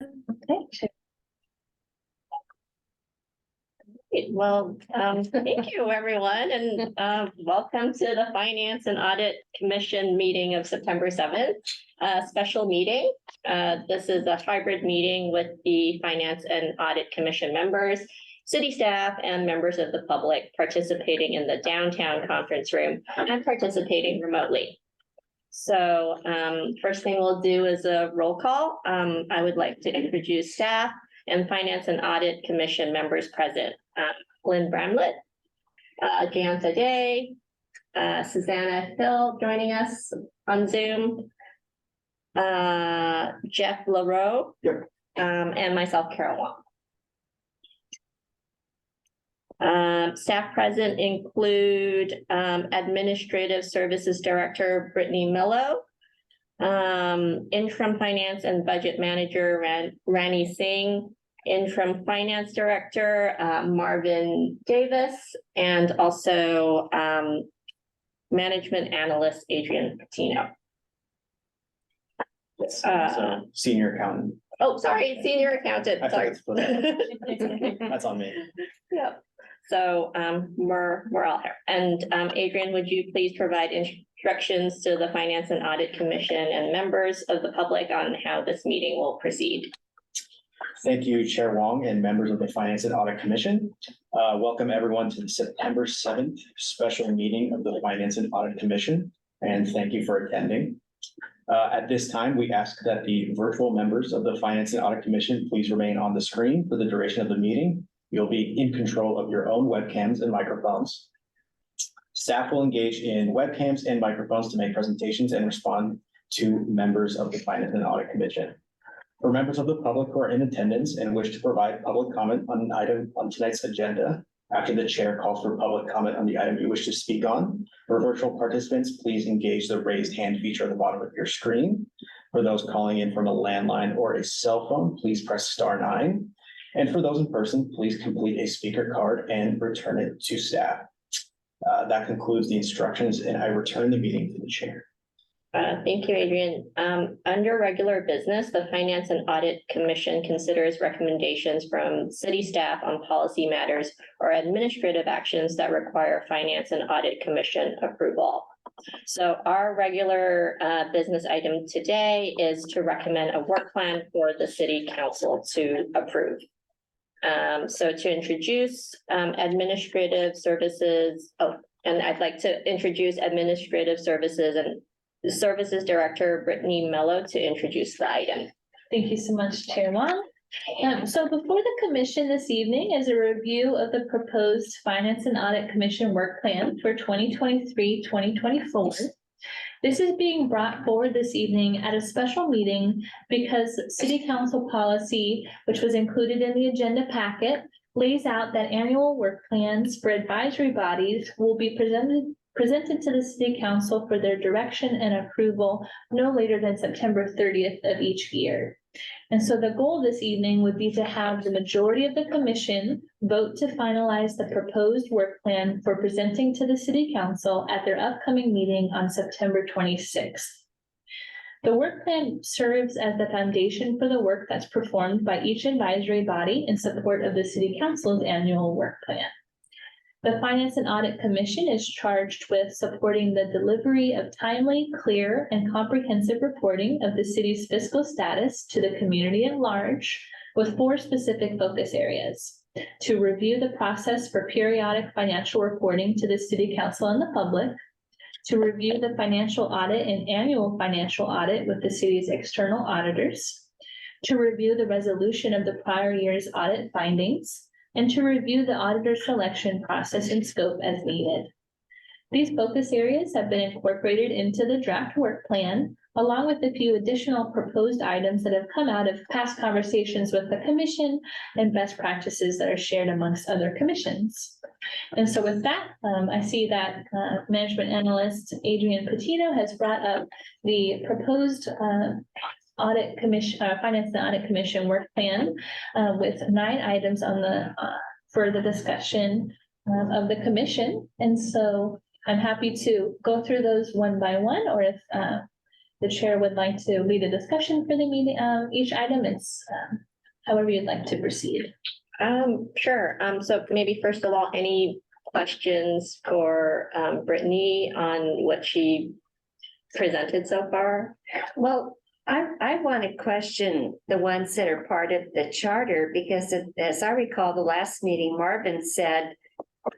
Okay. Well, thank you, everyone, and welcome to the Finance and Audit Commission meeting of September 7th, special meeting. This is a hybrid meeting with the Finance and Audit Commission members, city staff, and members of the public participating in the downtown conference room and participating remotely. So first thing we'll do is a roll call. I would like to introduce staff and Finance and Audit Commission members present. Lynn Bramlett, Janta Day, Susanna Hill joining us on Zoom, Jeff LaRoe, and myself, Carol Wong. Staff present include Administrative Services Director Brittany Mello, Interim Finance and Budget Manager Rani Singh, Interim Finance Director Marvin Davis, and also Management Analyst Adrian Patino. Yes, senior accountant. Oh, sorry, Senior Accountant. Sorry. That's on me. Yep. So we're all here. And Adrian, would you please provide instructions to the Finance and Audit Commission and members of the public on how this meeting will proceed? Thank you, Chair Wong and members of the Finance and Audit Commission. Welcome everyone to the September 7th special meeting of the Finance and Audit Commission, and thank you for attending. At this time, we ask that the virtual members of the Finance and Audit Commission please remain on the screen for the duration of the meeting. You'll be in control of your own webcams and microphones. Staff will engage in webcams and microphones to make presentations and respond to members of the Finance and Audit Commission. For members of the public who are in attendance and wish to provide public comment on an item on tonight's agenda, after the chair calls for public comment on the item you wish to speak on, for virtual participants, please engage the raised hand feature at the bottom of your screen. For those calling in from a landline or a cell phone, please press *9. And for those in person, please complete a speaker card and return it to staff. That concludes the instructions, and I return the meeting to the chair. Thank you, Adrian. Under regular business, the Finance and Audit Commission considers recommendations from city staff on policy matters or administrative actions that require Finance and Audit Commission approval. So our regular business item today is to recommend a work plan for the City Council to approve. So to introduce administrative services, and I'd like to introduce Administrative Services and Services Director Brittany Mello to introduce the item. Thank you so much, Chair Wong. So before the commission this evening is a review of the proposed Finance and Audit Commission work plan for 2023-2024. This is being brought forward this evening at a special meeting because City Council policy, which was included in the agenda packet, lays out that annual work plans for advisory bodies will be presented to the City Council for their direction and approval no later than September 30th of each year. And so the goal this evening would be to have the majority of the commission vote to finalize the proposed work plan for presenting to the City Council at their upcoming meeting on September 26th. The work plan serves as the foundation for the work that's performed by each advisory body in support of the City Council's annual work plan. The Finance and Audit Commission is charged with supporting the delivery of timely, clear, and comprehensive reporting of the city's fiscal status to the community at large, with 4 specific focus areas: to review the process for periodic financial reporting to the City Council and the public, to review the financial audit and annual financial audit with the city's external auditors, to review the resolution of the prior year's audit findings, and to review the auditor selection process and scope as needed. These focus areas have been incorporated into the draft work plan, along with a few additional proposed items that have come out of past conversations with the commission and best practices that are shared amongst other commissions. And so with that, I see that Management Analyst Adrian Patino has brought up the proposed Audit Commission, Finance and Audit Commission work plan with 9 items on the for the discussion of the commission. And so I'm happy to go through those one by one, or if the chair would like to lead a discussion for the meeting, each item, it's however you'd like to proceed. Sure. So maybe first of all, any questions for Brittany on what she presented so far? Well, I want to question the ones that are part of the charter, because as I recall, the last meeting, Marvin said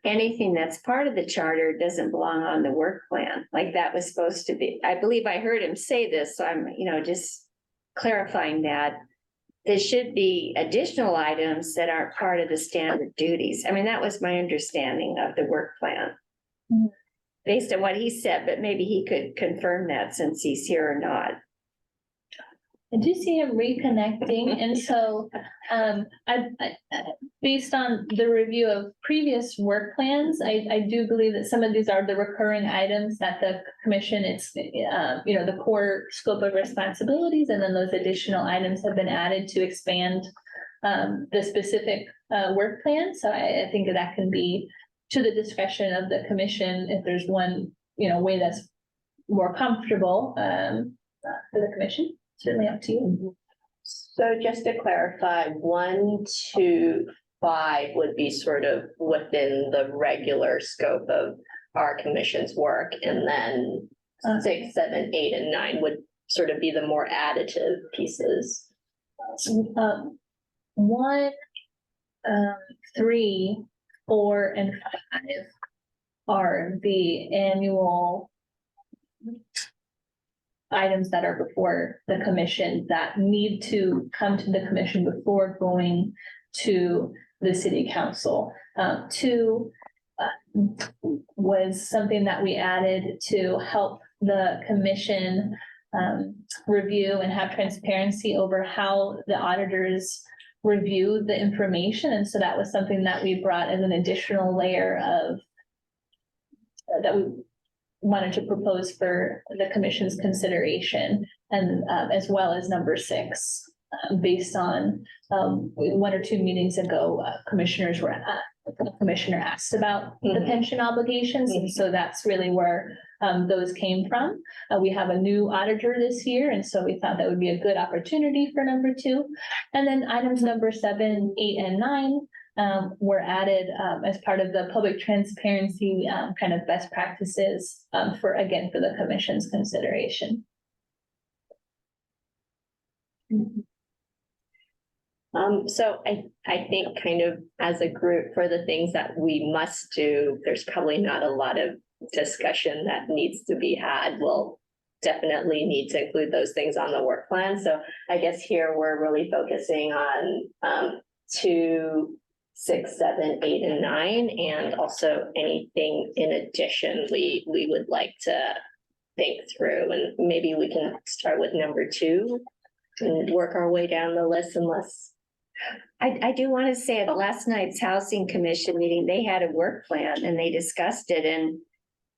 anything that's part of the charter doesn't belong on the work plan, like that was supposed to be. I believe I heard him say this, so I'm, just clarifying that. There should be additional items that aren't part of the standard duties. I mean, that was my understanding of the work plan. Mhm. Based on what he said, but maybe he could confirm that since he's here or not. I do see him reconnecting, and so, based on the review of previous work plans, I do believe that some of these are the recurring items that the commission, it's, the core scope of responsibilities, and then those additional items have been added to expand the specific work plan, so I think that can be to the discretion of the commission, if there's one, way that's more comfortable for the commission. Certainly up to you. So just to clarify, 1 to 5 would be sort of within the regular scope of our commission's work, and then 6, 7, 8, and 9 would sort of be the more additive pieces. 1, 3, 4, and 5 are the annual items that are before the commission that need to come to the commission before going to the city council. 2 was something that we added to help the commission review and have transparency over how the auditors review the information. And so that was something that we brought as an additional layer of that we wanted to propose for the commission's consideration, and as well as number 6, based on 1 or 2 meetings ago, the commissioner asked about the pension obligations, and so that's really where those came from. We have a new auditor this year, and so we thought that would be a good opportunity for number 2. And then items number 7, 8, and 9 were added as part of the public transparency kind of best practices for the commission's consideration. So I think kind of as a group, for the things that we must do, there's probably not a lot of discussion that needs to be had. We'll definitely need to include those things on the work plan. So I guess here we're really focusing on 2, 6, 7, 8, and 9, and also anything in addition we would like to think through. And maybe we can start with number 2 and work our way down the list, unless. I do want to say at last night's housing commission meeting, they had a work plan and they discussed it, and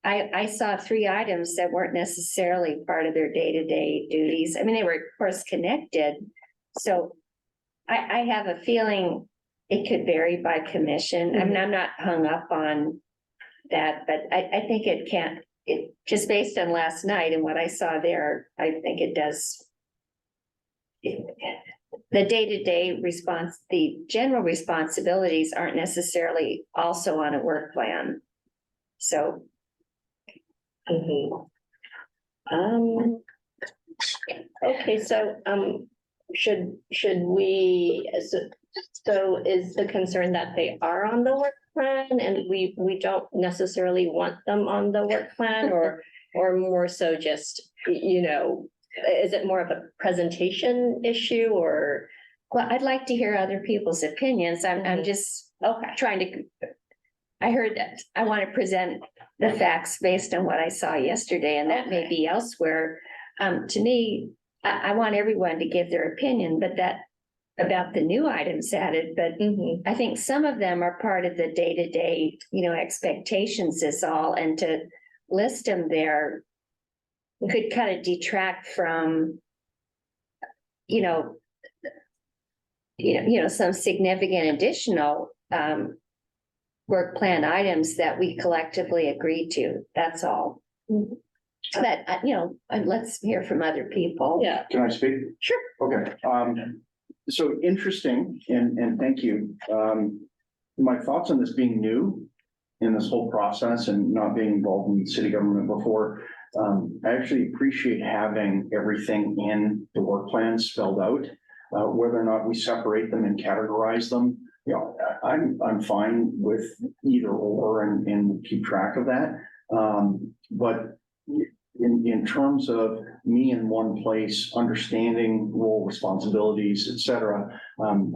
I saw 3 items that weren't necessarily part of their day-to-day duties. I mean, they were of course connected. So I have a feeling it could vary by commission. I mean, I'm not hung up on that, but I think it just based on last night and what I saw there, I think it does. The day-to-day response, the general responsibilities aren't necessarily also on a work plan. So. Okay, so should we, so is the concern that they are on the work plan and we don't necessarily want them on the work plan, or more so just, is it more of a presentation issue, or? Well, I'd like to hear other people's opinions. I'm just trying to, I heard that I want to present the facts based on what I saw yesterday, and that may be elsewhere. To me, I want everyone to give their opinion, but that about the new items added, but I think some of them are part of the day-to-day, expectations is all, and to list them there could kind of detract from, some significant additional work plan items that we collectively agreed to. That's all. but, let's hear from other people. Yeah, Can I speak? sure. Okay, so interesting, and thank you. My thoughts on this being new in this whole process and not being involved in city government before. I actually appreciate having everything in the work plan spelled out, whether or not we separate them and categorize them. I'm fine with either or and keep track of that. But in terms of me in one place, understanding role, responsibilities, et cetera,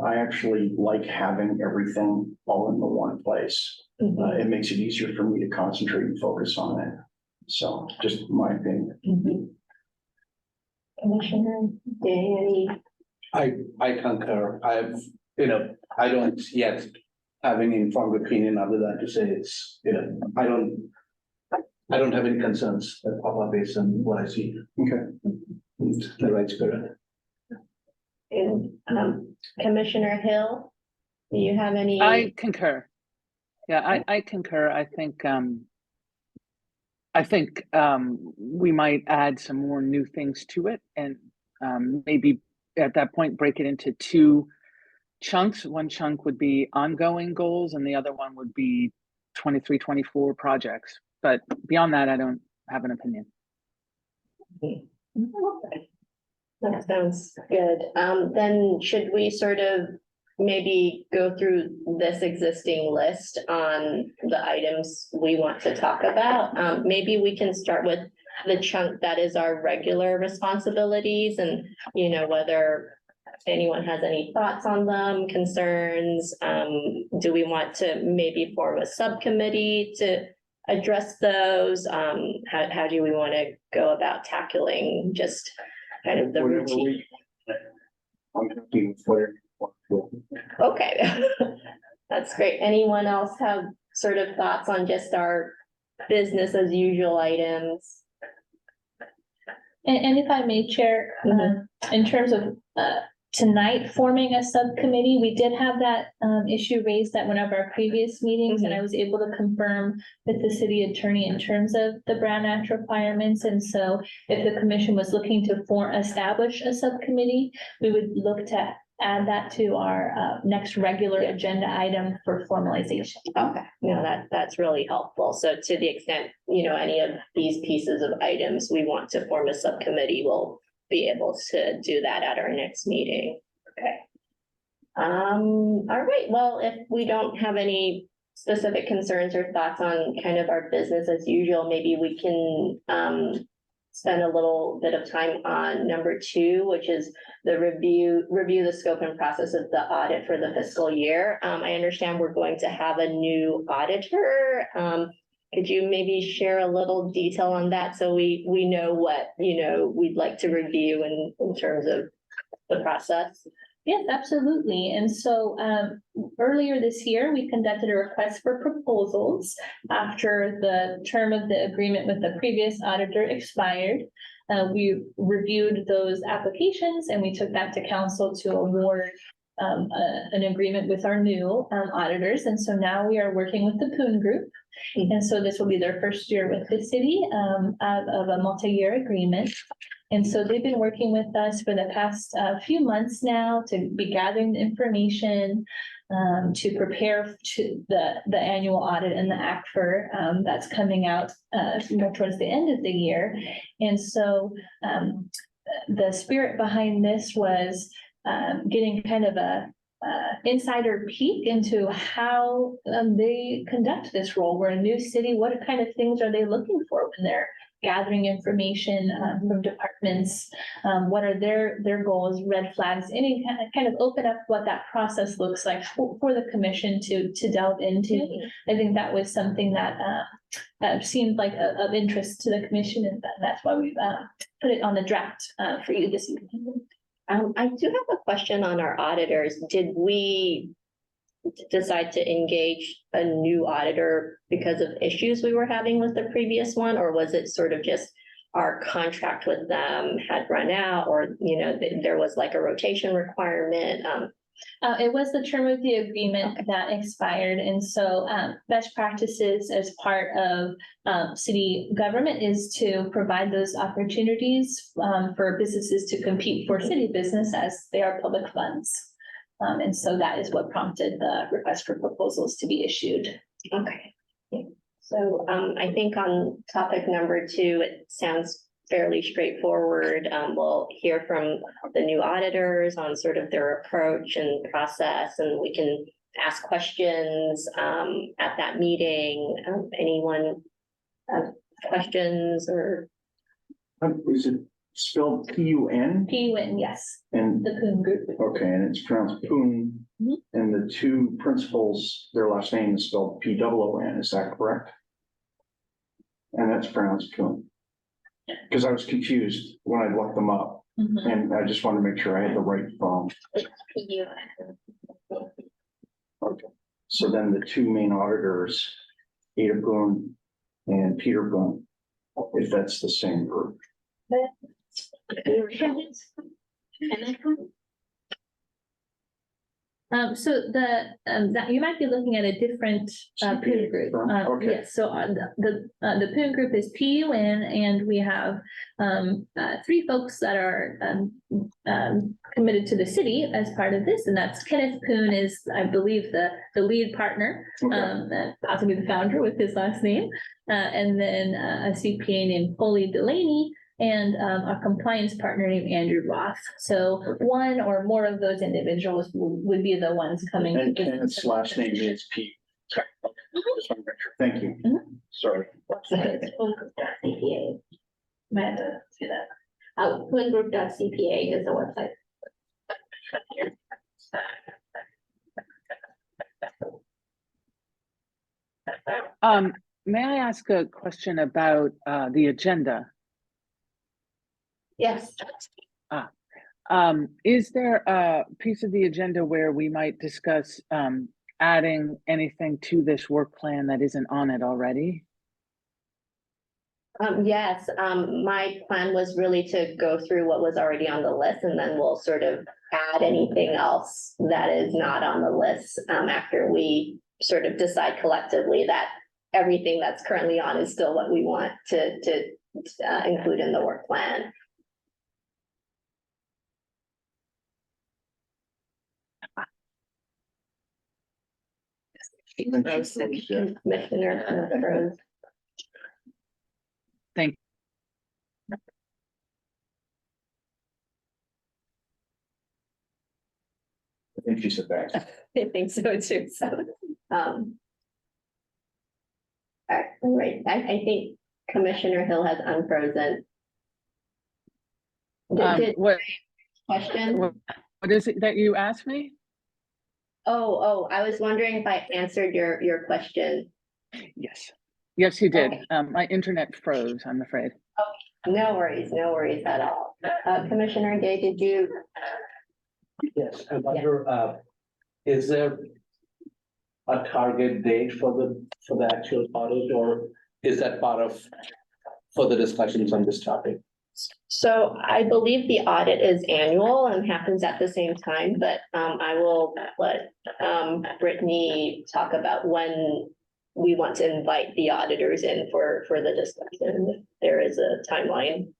I actually like having everything all in the one place. It makes it easier for me to concentrate and focus on it. So just my opinion. Commissioner Day, I concur. I don't yet have any informed opinion other than to say it's, I don't have any concerns that pop up based on what I see. Okay. It's the right spirit. and Commissioner Hill, do you have any? I concur. Yeah, I concur. I think we might add some more new things to it and maybe at that point break it into two chunks. One chunk would be ongoing goals and the other one would be 23, 24 projects. But beyond that, I don't have an opinion. Okay. That sounds good. Then should we sort of maybe go through this existing list on the items we want to talk about? Maybe we can start with the chunk that is our regular responsibilities and, whether anyone has any thoughts on them, concerns. Do we want to maybe form a subcommittee to address those? How do we want to go about tackling just kind of the Whatever routine? I'm happy with whatever you want to do. Okay, that's great. Anyone else have sort of thoughts on just our business as usual items? And if I may, Chair, in terms of tonight forming a subcommittee, we did have that issue raised at one of our previous meetings, and I was able to confirm with the city attorney in terms of the Brown Act requirements. And so if the commission was looking to establish a subcommittee, we would look to add that to our next regular agenda item for formalization. Okay, that's really helpful. So to the extent, any of these pieces of items we want to form a subcommittee, we'll be able to do that at our next meeting. Okay. All right, well, if we don't have any specific concerns or thoughts on kind of our business as usual, maybe we can spend a little bit of time on number 2, which is the review the scope and process of the audit for the fiscal year. I understand we're going to have a new auditor. Could you maybe share a little detail on that so we know what, we'd like to review in terms of the process? Yes, absolutely. And so earlier this year, we conducted a request for proposals after the term of the agreement with the previous auditor expired. We reviewed those applications and we took that to council to award an agreement with our new auditors. And so now we are working with the Poon Group. And so this will be their first year with the city of a multi-year agreement. And so they've been working with us for the past few months now to be gathering the information to prepare to the annual audit and the ACFR that's coming out more towards the end of the year. And so the spirit behind this was getting kind of a insider peek into how they conduct this role. We're a new city. What kind of things are they looking for when they're gathering information from departments? What are their goals, red flags, any kind of open up what that process looks like for the commission to delve into. I think that was something that seemed like of interest to the commission, and that's why we've put it on the draft for you this evening. I do have a question on our auditors. Did we decide to engage a new auditor because of issues we were having with the previous one, or was it sort of just our contract with them had run out, or there was like a rotation requirement? It was the term of the agreement that expired, and so best practices as part of city government is to provide those opportunities for businesses to compete for city business as they are public funds. And so that is what prompted the request for proposals to be issued. Okay. So I think on topic number 2, it sounds fairly straightforward. We'll hear from the new auditors on sort of their approach and process, and we can ask questions at that meeting. Anyone have questions or? Is it spelled P-U-N? PUN, yes, And, the Poon Group. okay, and it's pronounced Poon. Mhm. And the two principals, their last name is spelled P-O-O-N, is that correct? And that's pronounced Poon. Because I was confused when I looked them up, Mhm. and I just wanted to make sure I had the right phone. Okay, so then the two main auditors, Ada Boone and Peter Boone, if that's the same group. So that you might be looking at a different Poon group. firm? Okay. Yes, so on the Poon group is PUN, and we have 3 folks that are committed to the city as part of this, and that's Kenneth Poon is, I believe, the lead partner, Okay. possibly the founder with his last name, and then a CPA named Foley Delaney, and a compliance partner named Andrew Roth. So Okay. one or more of those individuals would be the ones coming. And to Kenneth's last name is P. Okay, just wanted to make sure. Thank you. Mhm. Sorry. CPA. Might have to see that. Poongroup.cpa is the website. May I ask a question about the agenda? Yes. Is there a piece of the agenda where we might discuss adding anything to this work plan that isn't on it already? Yes, my plan was really to go through what was already on the list, and then we'll sort of add anything else that is not on the list after we sort of decide collectively that everything that's currently on is still what we want to include in the work plan. Commissioner Rose. Thank I think she said that. I think so too, so, all right, I think Commissioner Hill has unfrozen. Did What question? what is it that you asked me? Oh, I was wondering if I answered your question. Yes, you did. Okay. My internet froze, I'm afraid. No worries at all. Commissioner Day, did you? Yes, I wonder, is there a target date for the actual audit, or is that part of further discussions on this topic? So I believe the audit is annual and happens at the same time, but I will let Brittany talk about when we want to invite the auditors in for the discussion, if there is a timeline.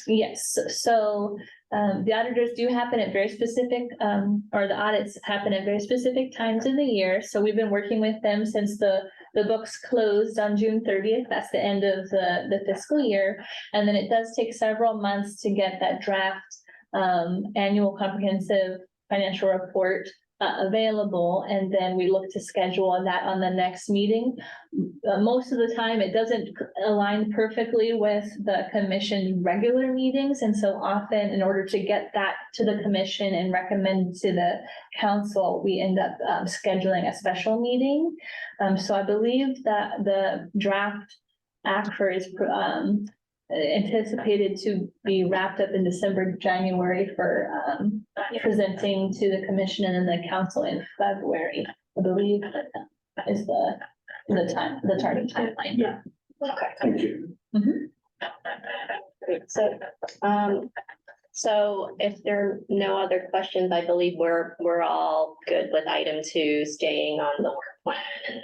Yes, so the auditors do happen at very specific, or the audits happen at very specific times in the year. So we've been working with them since the books closed on June 30th. That's the end of the fiscal year. And then it does take several months to get that draft annual comprehensive financial report available, and then we look to schedule that on the next meeting. Most of the time, it doesn't align perfectly with the commission regular meetings, and so often, in order to get that to the commission and recommend to the council, we end up scheduling a special meeting. So I believe that the draft ACFR is anticipated to be wrapped up in December, January for presenting to the commission and then the council in February. I believe that is the target timeline. Yeah. Okay. Thank you. Great. So, So if there are no other questions, I believe we're all good with item 2, staying on the work plan and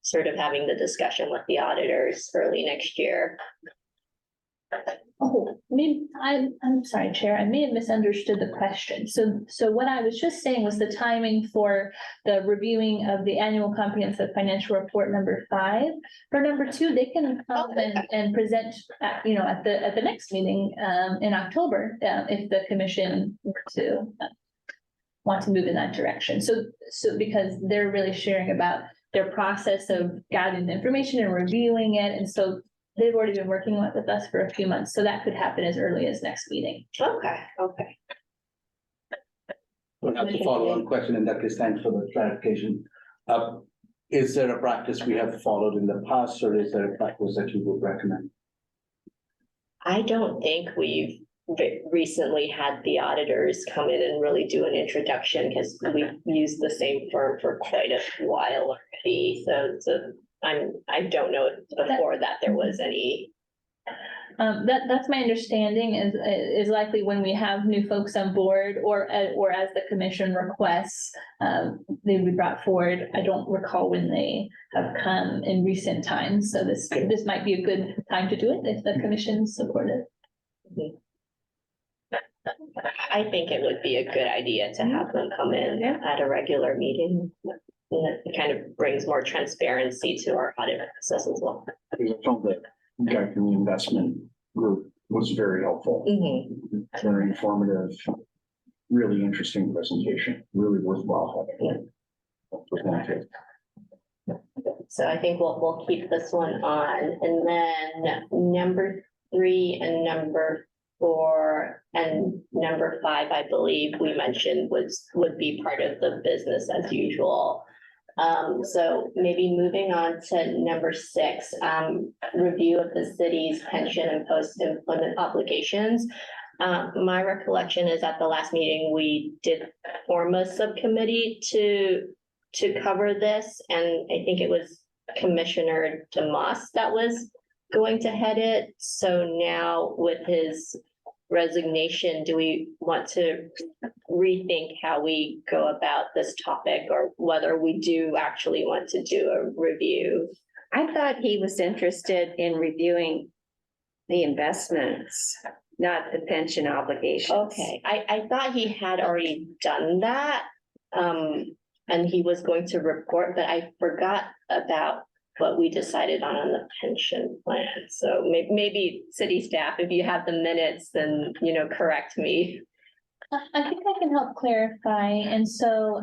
sort of having the discussion with the auditors early next year. Oh, maybe, I'm sorry, Chair, I may have misunderstood the question. So what I was just saying was the timing for the reviewing of the annual comprehensive financial report number 5. For number 2, they can come and present at, at the next meeting, in October, if the commission were to want to move in that direction. So because they're really sharing about their process of gathering the information and reviewing it, and so they've already been working with us for a few months, so that could happen as early as next meeting. Okay. We'll have to follow on question in that case. Thanks for the clarification. Is there a practice we have followed in the past, or is there a practice that you would recommend? I don't think we've recently had the auditors come in and really do an introduction, because we've used the same firm for quite a while already. So I don't know if before that there was any. That's my understanding is likely when we have new folks on board or as the commission requests, they would be brought forward. I don't recall when they have come in recent times. So this might be a good time to do it if the commission supported. I think it would be a good idea to have them come in at a regular meeting. And it kind of brings more transparency to our audit process as well. I felt that guy from the investment group was very helpful, very informative, really interesting presentation, really worthwhile having. So I think we'll keep this one on, and then number 3 and number 4 and number 5, I believe we mentioned would be part of the business as usual. So maybe moving on to number 6, review of the city's pension and post-employment obligations. My recollection is at the last meeting, we did form a subcommittee to cover this, and I think it was Commissioner DeMoss that was going to head it. So now with his resignation, do we want to rethink how we go about this topic, or whether we do actually want to do a review? I thought he was interested in reviewing the investments, not the pension obligations. Okay, I thought he had already done that. And he was going to report, but I forgot about what we decided on the pension plan. So maybe city staff, if you have the minutes, then, correct me. I think I can help clarify. And so,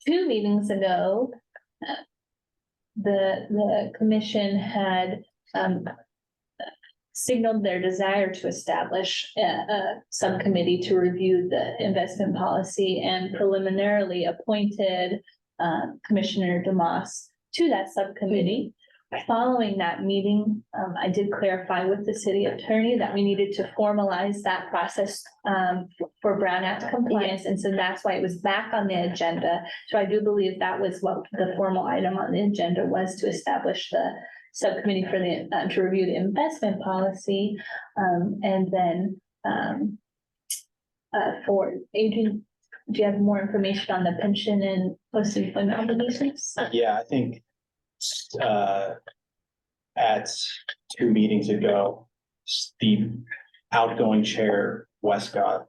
2 meetings ago, the commission had, signaled their desire to establish a subcommittee to review the investment policy, and preliminarily appointed Commissioner DeMoss to that subcommittee. Following that meeting, I did clarify with the city attorney that we needed to formalize that process for Brown Act compliance. And so that's why it was back on the agenda. So I do believe that was what the formal item on the agenda was, to establish the subcommittee for the to review the investment policy. And then for Adrian, do you have more information on the pension and post-employment obligations? Yeah, I think at 2 meetings ago, the outgoing chair, Westcott,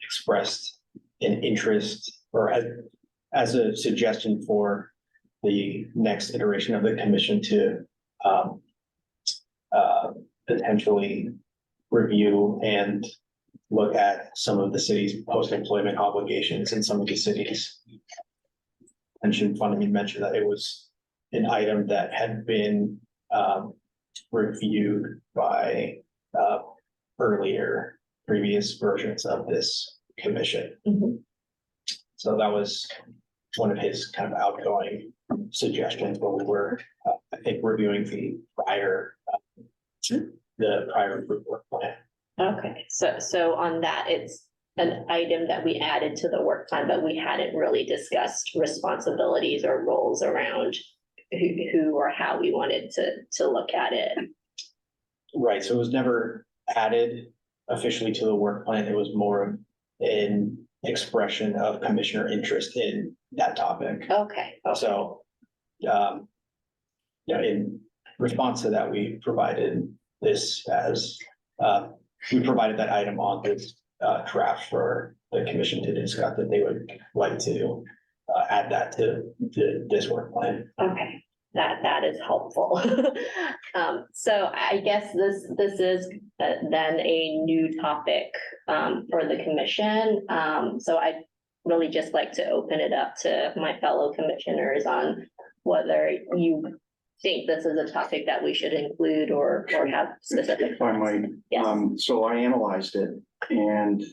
expressed an interest, or as a suggestion for the next iteration of the commission to potentially review and look at some of the city's post-employment obligations and some of the city's pension fund. You mentioned that it was an item that had been reviewed by previous versions of this commission. So that was one of his kind of outgoing suggestions when we were, I think, reviewing the prior group work plan. Okay, so on that, it's an item that we added to the work plan, but we hadn't really discussed responsibilities or roles around who or how we wanted to look at it. Right, so it was never added officially to the work plan. It was more of an expression of commissioner interest in that topic. Okay. So, in response to that, we provided this as, we provided that item on this draft for the commission to discuss, that they would like to add that to this work plan. Okay, that is helpful. So I guess this is then a new topic for the commission. So I'd really just like to open it up to my fellow commissioners on whether you think this is a topic that we should include or have specific. If I might, Yes. so I analyzed it and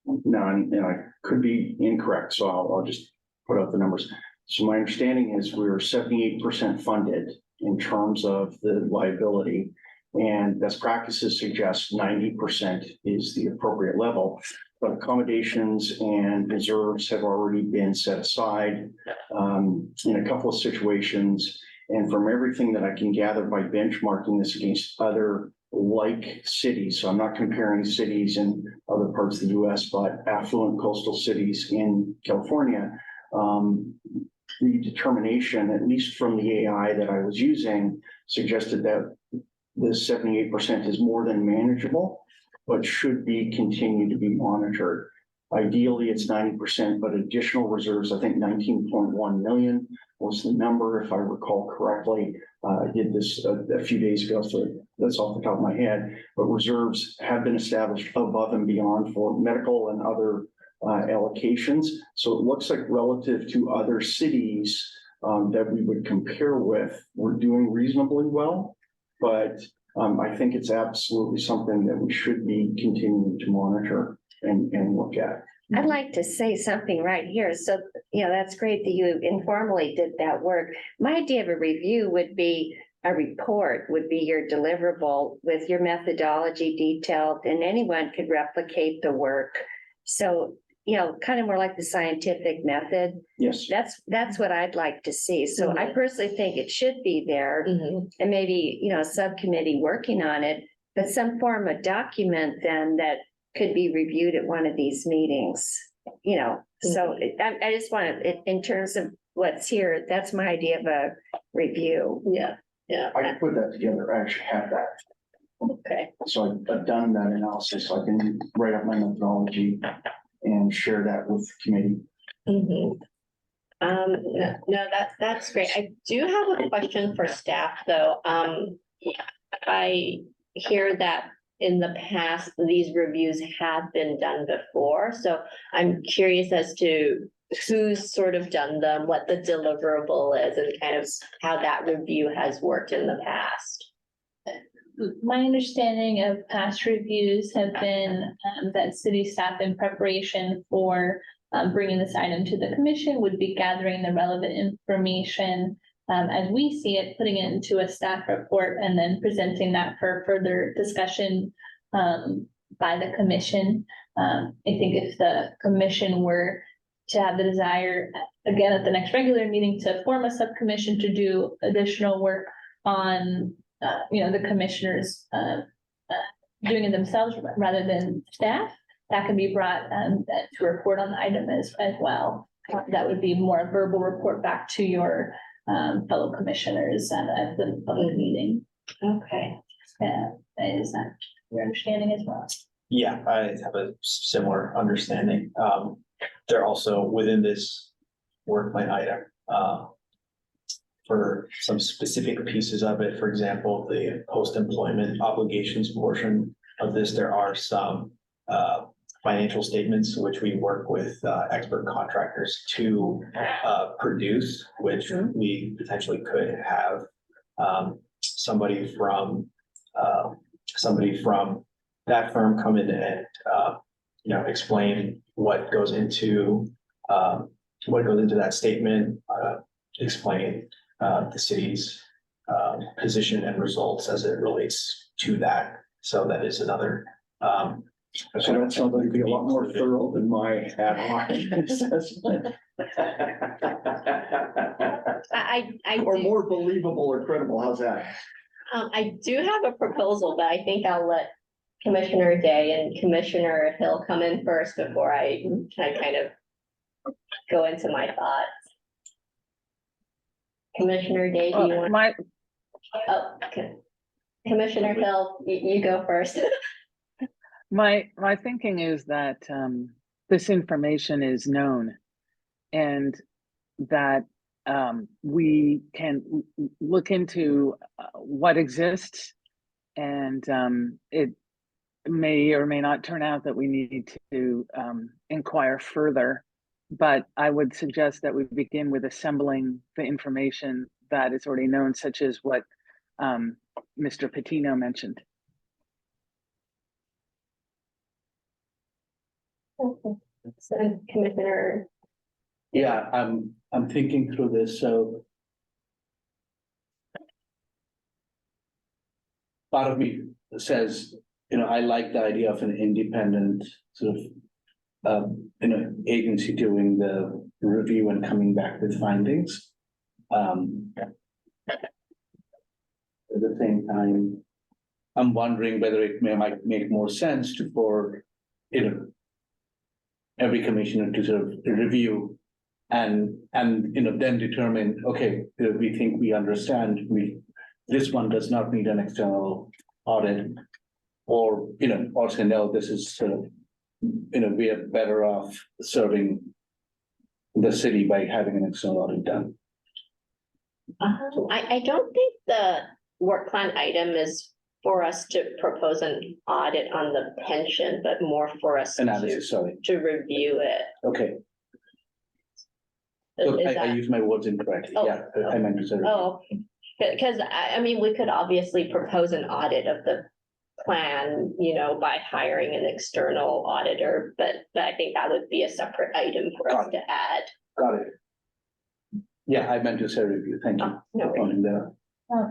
no, and I could be incorrect, so I'll just put out the numbers. So my understanding is we were 78% funded in terms of the liability. And best practices suggest 90% is the appropriate level. But accommodations and reserves have already been set aside in a couple of situations. And from everything that I can gather by benchmarking this against other like cities, so I'm not comparing cities in other parts of the US, but affluent coastal cities in California, the determination, at least from the AI that I was using, suggested that the 78% is more than manageable, but should be continued to be monitored. Ideally, it's 90%, but additional reserves, I think 19.1 million was the number, if I recall correctly. I did this a few days ago, so that's off the top of my head. But reserves have been established above and beyond for medical and other allocations. So it looks like relative to other cities that we would compare with, we're doing reasonably well. But I think it's absolutely something that we should be continuing to monitor and look at. I'd like to say something right here. So, that's great that you informally did that work. My idea of a review would be a report, would be your deliverable with your methodology detailed, and anyone could replicate the work. So, kind of more like the scientific method. Yes. That's what I'd like to see. So I personally think it should be there, and maybe, a subcommittee working on it, but some form of document then that could be reviewed at one of these meetings, So I just want to, in terms of what's here, that's my idea of a review. Yeah. I can put that together. I actually have that. Okay. So I've done that analysis. So I can write up my methodology and share that with the committee. No, that's great. I do have a question for staff, though. I hear that in the past, these reviews have been done before, so I'm curious as to who's sort of done them, what the deliverable is, and kind of how that review has worked in the past. My understanding of past reviews have been that city staff, in preparation for bringing this item to the commission, would be gathering the relevant information as we see it, putting it into a staff report, and then presenting that for further discussion by the commission. I think if the commission were to have the desire, again, at the next regular meeting, to form a subcommission to do additional work on the commissioners doing it themselves rather than staff, that can be brought to report on the item as well. That would be more a verbal report back to your fellow commissioners at the public meeting. Okay. Is that your understanding as well? Yeah, I have a similar understanding. They're also within this work plan item, for some specific pieces of it. For example, the post-employment obligations portion of this, there are some financial statements which we work with expert contractors to produce, which we potentially could have somebody from that firm come in and explain what goes into that statement, explain the city's position and results as it relates to that. So that is another. So that sounds like it'd be a lot more thorough than my ad hoc assessment. I Or do. more believable or credible. How's that? I do have a proposal, but I think I'll let Commissioner Day and Commissioner Hill come in first before I kind of go into my thoughts. Commissioner Day, do you want? My, Oh, okay. Commissioner Hill, you go first. my thinking is that this information is known and that we can look into what exists, and it may or may not turn out that we need to inquire further. But I would suggest that we begin with assembling the information that is already known, such as what Mr. Patino mentioned. So, Commissioner, Yeah, I'm thinking through this, so. Part of me says, I like the idea of an independent sort of, agency doing the review and coming back with findings. At the same time, I'm wondering whether might make more sense for, every commissioner to sort of review and then determine, okay, we think we understand, this one does not need an external audit, or or say, no, this is sort of, we are better off serving the city by having an external audit done. I don't think the work plan item is for us to propose an audit on the pension, but more for us Analysis, sorry. to review it. Okay, so Is I that- used my words incorrectly. Oh, Yeah, I meant to say. Oh, because I mean, we could obviously propose an audit of the plan, by hiring an external auditor, but I think that would be a separate item for us Got to add. Got it. Yeah, I meant to say review. Thank you. No for pointing that out.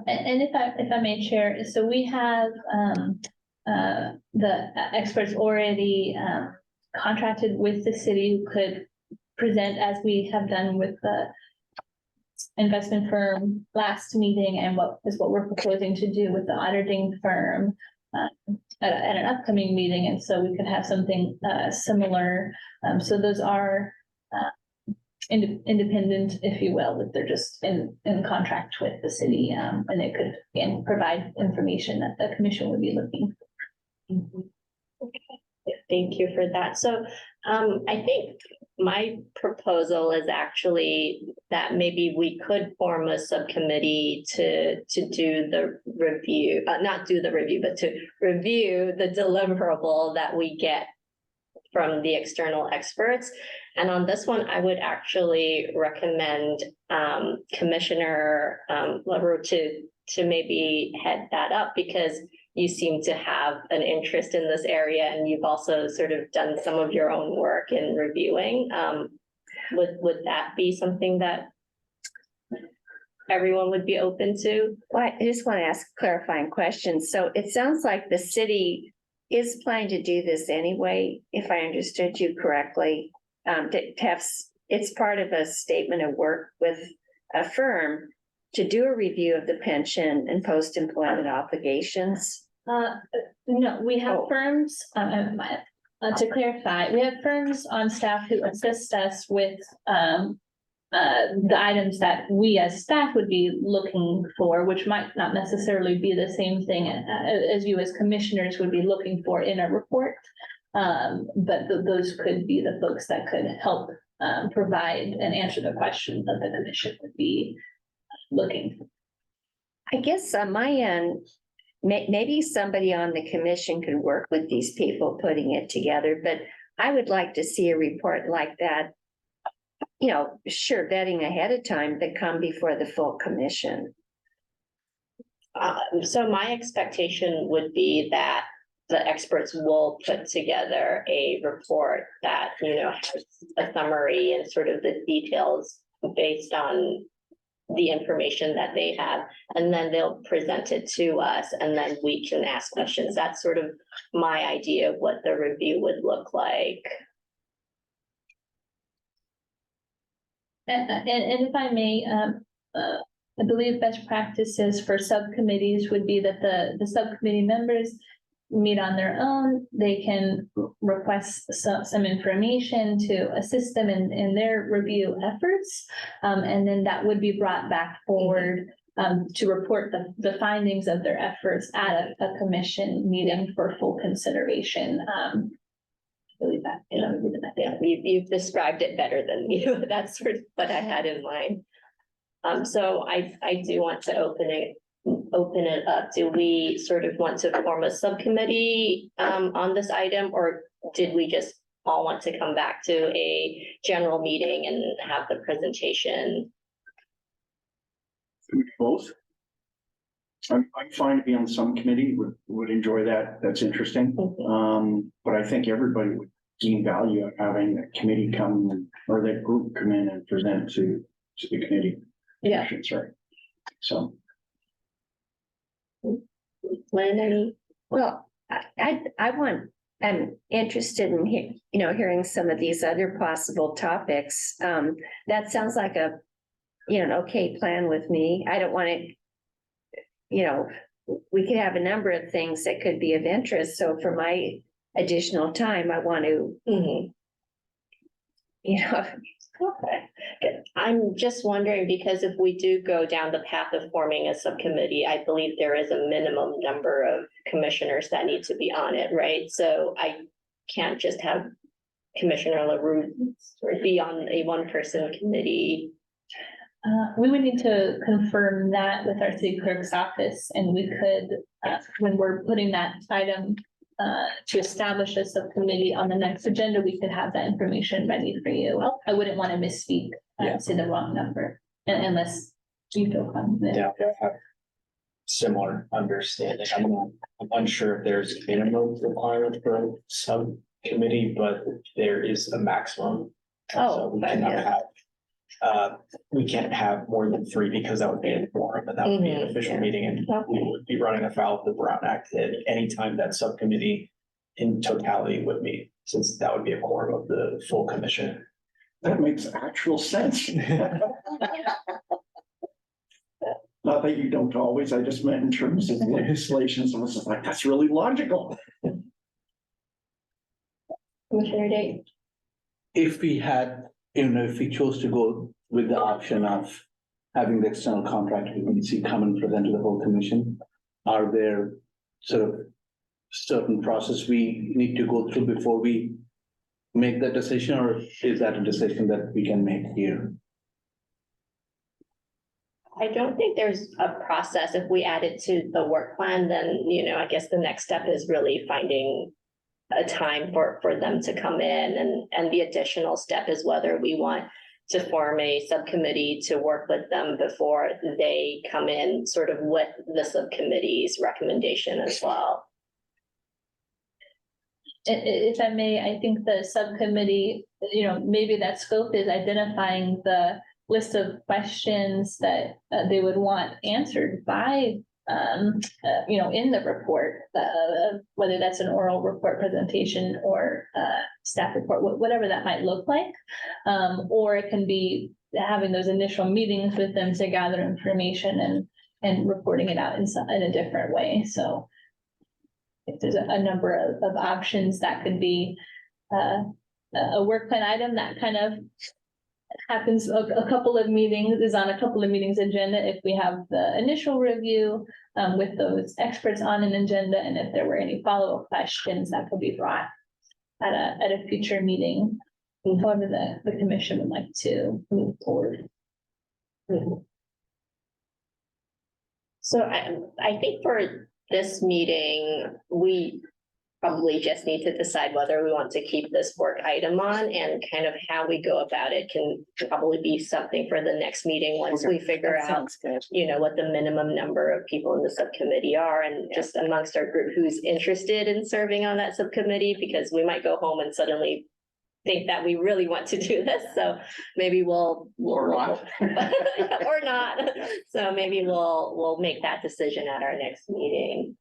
And if I may, Chair, so we have the experts already contracted with the city who could present, as we have done with the investment firm last meeting, and what we're proposing to do with the auditing firm at an upcoming meeting, and so we could have something similar. So those are independent, if you will, that they're just in contract with the city, and they could, again, provide information that the commission would be looking for. Okay, thank you for that. So I think my proposal is actually that maybe we could form a subcommittee to do the review, not do the review, but to review the deliverable that we get from the external experts. And on this one, I would actually recommend Commissioner LaRue to maybe head that up, because you seem to have an interest in this area, and you've also sort of done some of your own work in reviewing. Would that be something that everyone would be open to? Well, I just want to ask clarifying questions. So it sounds like the city is planning to do this anyway, if I understood you correctly. It's part of a statement of work with a firm to do a review of the pension and post-employment obligations. No, we have firms, to clarify, we have firms on staff who assist us with the items that we as staff would be looking for, which might not necessarily be the same thing as you as commissioners would be looking for in a report. But those could be the folks that could help provide and answer the questions that the commission would be looking for. I guess on my end, maybe somebody on the commission could work with these people putting it together, but I would like to see a report like that. Sure, vetting ahead of time, but come before the full commission. So my expectation would be that the experts will put together a report that, has a summary and sort of the details based on the information that they have, and then they'll present it to us, and then we can ask questions. That's sort of my idea of what the review would look like. And if I may, I believe best practices for subcommittees would be that the subcommittee members meet on their own. They can request some information to assist them in their review efforts. And then that would be brought back forward to report the findings of their efforts at a commission meeting for full consideration. I believe that, Yeah, you've described it better than me. That's sort of what I had in mind. So I do want to open it up. Do we sort of want to form a subcommittee on this item, or did we just all want to come back to a general meeting and have the presentation? Both. I'm fine to be on some committee, would enjoy that. That's interesting. But I think everybody would gain value of having a committee come or that group come in and present to the committee. Yeah. Right. So. Lynn, Well, I'm interested in hearing some of these other possible topics. That sounds like an okay plan with me. I don't want to, we could have a number of things that could be of interest. So for my additional time, I want to, Okay, I'm just wondering, because if we do go down the path of forming a subcommittee, I believe there is a minimum number of commissioners that need to be on it, right? So I can't just have Commissioner LaRue be on a one-person committee. we would need to confirm that with our city clerk's office, and we could, when we're putting that item to establish a subcommittee on the next agenda, we could have that information ready for you. I wouldn't want to misspeak, say the wrong number, unless you feel confident. Yeah, I have similar understanding. I'm unsure if there's a minimum requirement for a subcommittee, but there is a maximum. So we cannot we can't have more than 3 because that would be a quorum, and that would be an official meeting, and we would be running afoul of the Brown Act at any time that subcommittee in totality would meet, since that would be a quorum of the full commission. That makes actual sense. Not that you don't always, I just meant in terms of legislation, so it's just like, that's really logical. Commissioner Day. If we had, if we chose to go with the option of having the external contractor agency come and present to the whole commission, are there sort of certain process we need to go through before we make that decision, or is that a decision that we can make here? I don't think there's a process. If we add it to the work plan, then, I guess the next step is really finding a time for them to come in, and the additional step is whether we want to form a subcommittee to work with them before they come in, sort of with the subcommittee's recommendation as well. If I may, I think the subcommittee, maybe that scope is identifying the list of questions that they would want answered by in the report, whether that's an oral report presentation or staff report, whatever that might look like. Or it can be having those initial meetings with them to gather information and reporting it out in a different way. So if there's a number of options, that could be a work plan item that kind of happens a couple of meetings, is on a couple of meetings agenda if we have the initial review with those experts on an agenda, and if there were any follow-up questions that could be brought at a future meeting, however the commission would like to move forward. So I think for this meeting, we probably just need to decide whether we want to keep this work item on, and kind of how we go about it can probably be something for the next meeting once we figure out, what the minimum number of people in the subcommittee are, and just amongst our group who's interested in serving on that subcommittee, because we might go home and suddenly think that we really want to do this. So maybe we'll Or not. or not. So maybe we'll make that decision at our next meeting.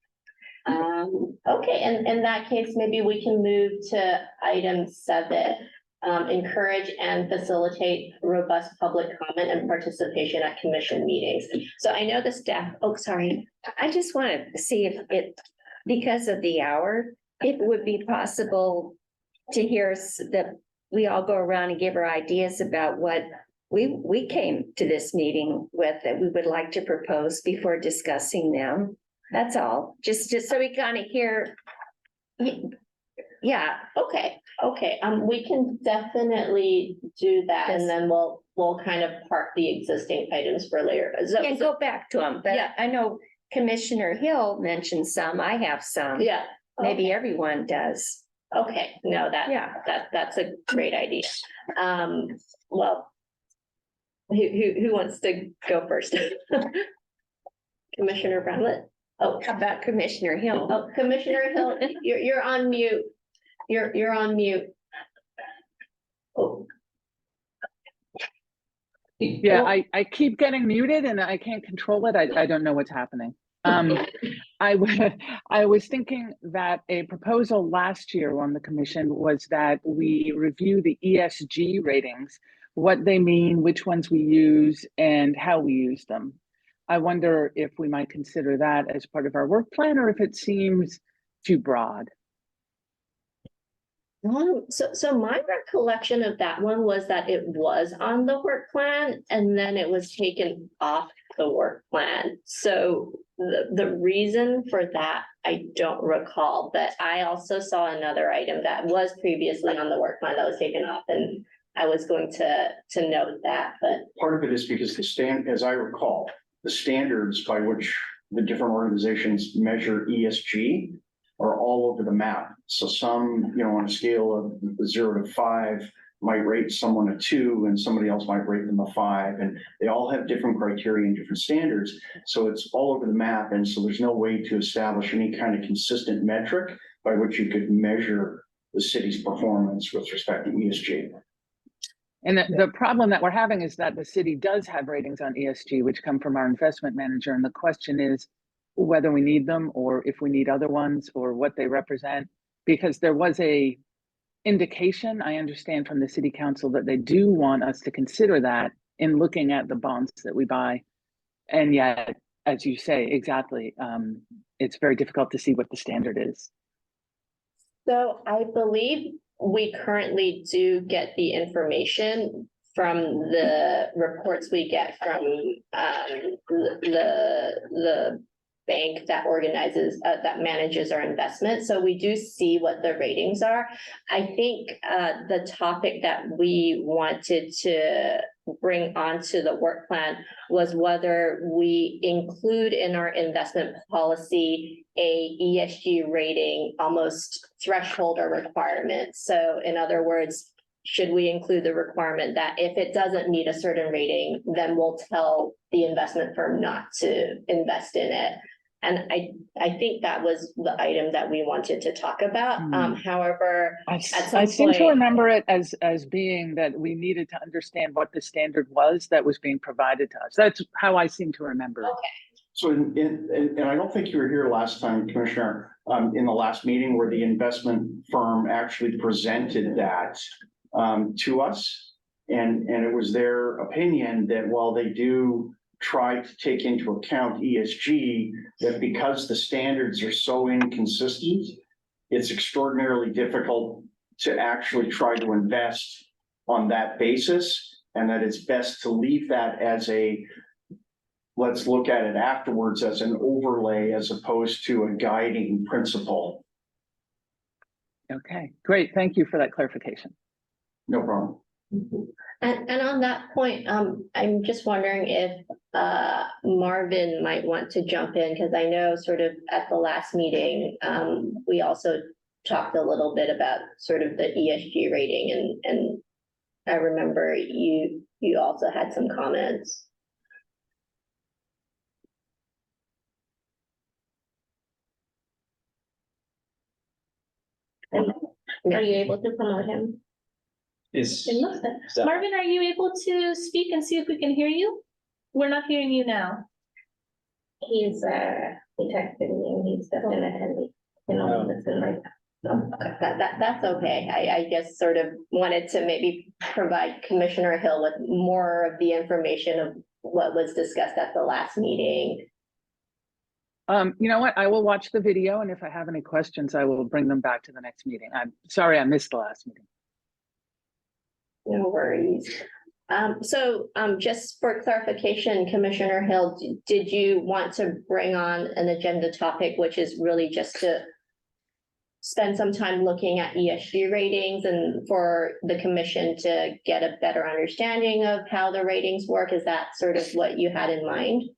Okay, and in that case, maybe we can move to item 7. encourage and facilitate robust public comment and participation at commission meetings. So I know the staff, oh, sorry. I just want to see if it, because of the hour, if it would be possible to hear that we all go around and give our ideas about what we came to this meeting with that we would like to propose before discussing them. That's all, just so we kind of hear. Yeah, Okay, we can definitely do that, and then we'll kind of park the existing items for later. and go back to them, but Yeah. I know Commissioner Hill mentioned some, I have some. Yeah. Maybe everyone does. Okay, no, Yeah. that's a great idea. Well. Who wants to go first? Commissioner Brownlet? Oh, How about Commissioner Hill? oh, Commissioner Hill, you're on mute. You're on mute. Oh. Yeah, I keep getting muted and I can't control it. I don't know what's happening. I was thinking that a proposal last year on the commission was that we review the ESG ratings, what they mean, which ones we use, and how we use them. I wonder if we might consider that as part of our work plan or if it seems too broad. So my recollection of that one was that it was on the work plan and then it was taken off the work plan. So the reason for that, I don't recall, but I also saw another item that was previously on the work plan that was taken off, and I was going to note that, but Part of it is because as I recall, the standards by which the different organizations measure ESG are all over the map. So some, on a scale of 0 to 5 might rate someone a 2 and somebody else might rate them a 5. And they all have different criteria and different standards. So it's all over the map. And so there's no way to establish any kind of consistent metric by which you could measure the city's performance with respect to ESG. And the problem that we're having is that the city does have ratings on ESG, which come from our investment manager. And the question is whether we need them or if we need other ones or what they represent, because there was a indication, I understand from the city council, that they do want us to consider that in looking at the bonds that we buy. And yet, as you say, exactly, it's very difficult to see what the standard is. so I believe we currently do get the information from the reports we get from the bank that organizes, that manages our investment. So we do see what the ratings are. I think the topic that we wanted to bring onto the work plan was whether we include in our investment policy a ESG rating, almost threshold or requirement. So in other words, should we include the requirement that if it doesn't meet a certain rating, then we'll tell the investment firm not to invest in it? And I think that was the item that we wanted to talk about. However, I some seem to point- remember it as being that we needed to understand what the standard was that was being provided to us. That's how I seem to remember it. So and I don't think you were here last time, Commissioner, in the last meeting where the investment firm actually presented that to us. And it was their opinion that while they do try to take into account ESG, that because the standards are so inconsistent, it's extraordinarily difficult to actually try to invest on that basis, and that it's best to leave that as a, let's look at it afterwards as an overlay as opposed to a guiding principle. Okay, great. Thank you for that clarification. No problem. And on that point, I'm just wondering if Marvin might want to jump in, because I know sort of at the last meeting, we also talked a little bit about sort of the ESG rating, and I remember you also had some comments. Are you able to promote him? Is It looks like. that- Marvin, are you able to speak and see if we can hear you? We're not hearing you now. He texted me and he's definitely, you know, listen like that. That's okay. I just sort of wanted to maybe provide Commissioner Hill with more of the information of what was discussed at the last meeting. You know what? I will watch the video, and if I have any questions, I will bring them back to the next meeting. I'm sorry I missed the last meeting. No worries. Just for clarification, Commissioner Hill, did you want to bring on an agenda topic, which is really just to spend some time looking at ESG ratings and for the commission to get a better understanding of how the ratings work? Is that sort of what you had in mind?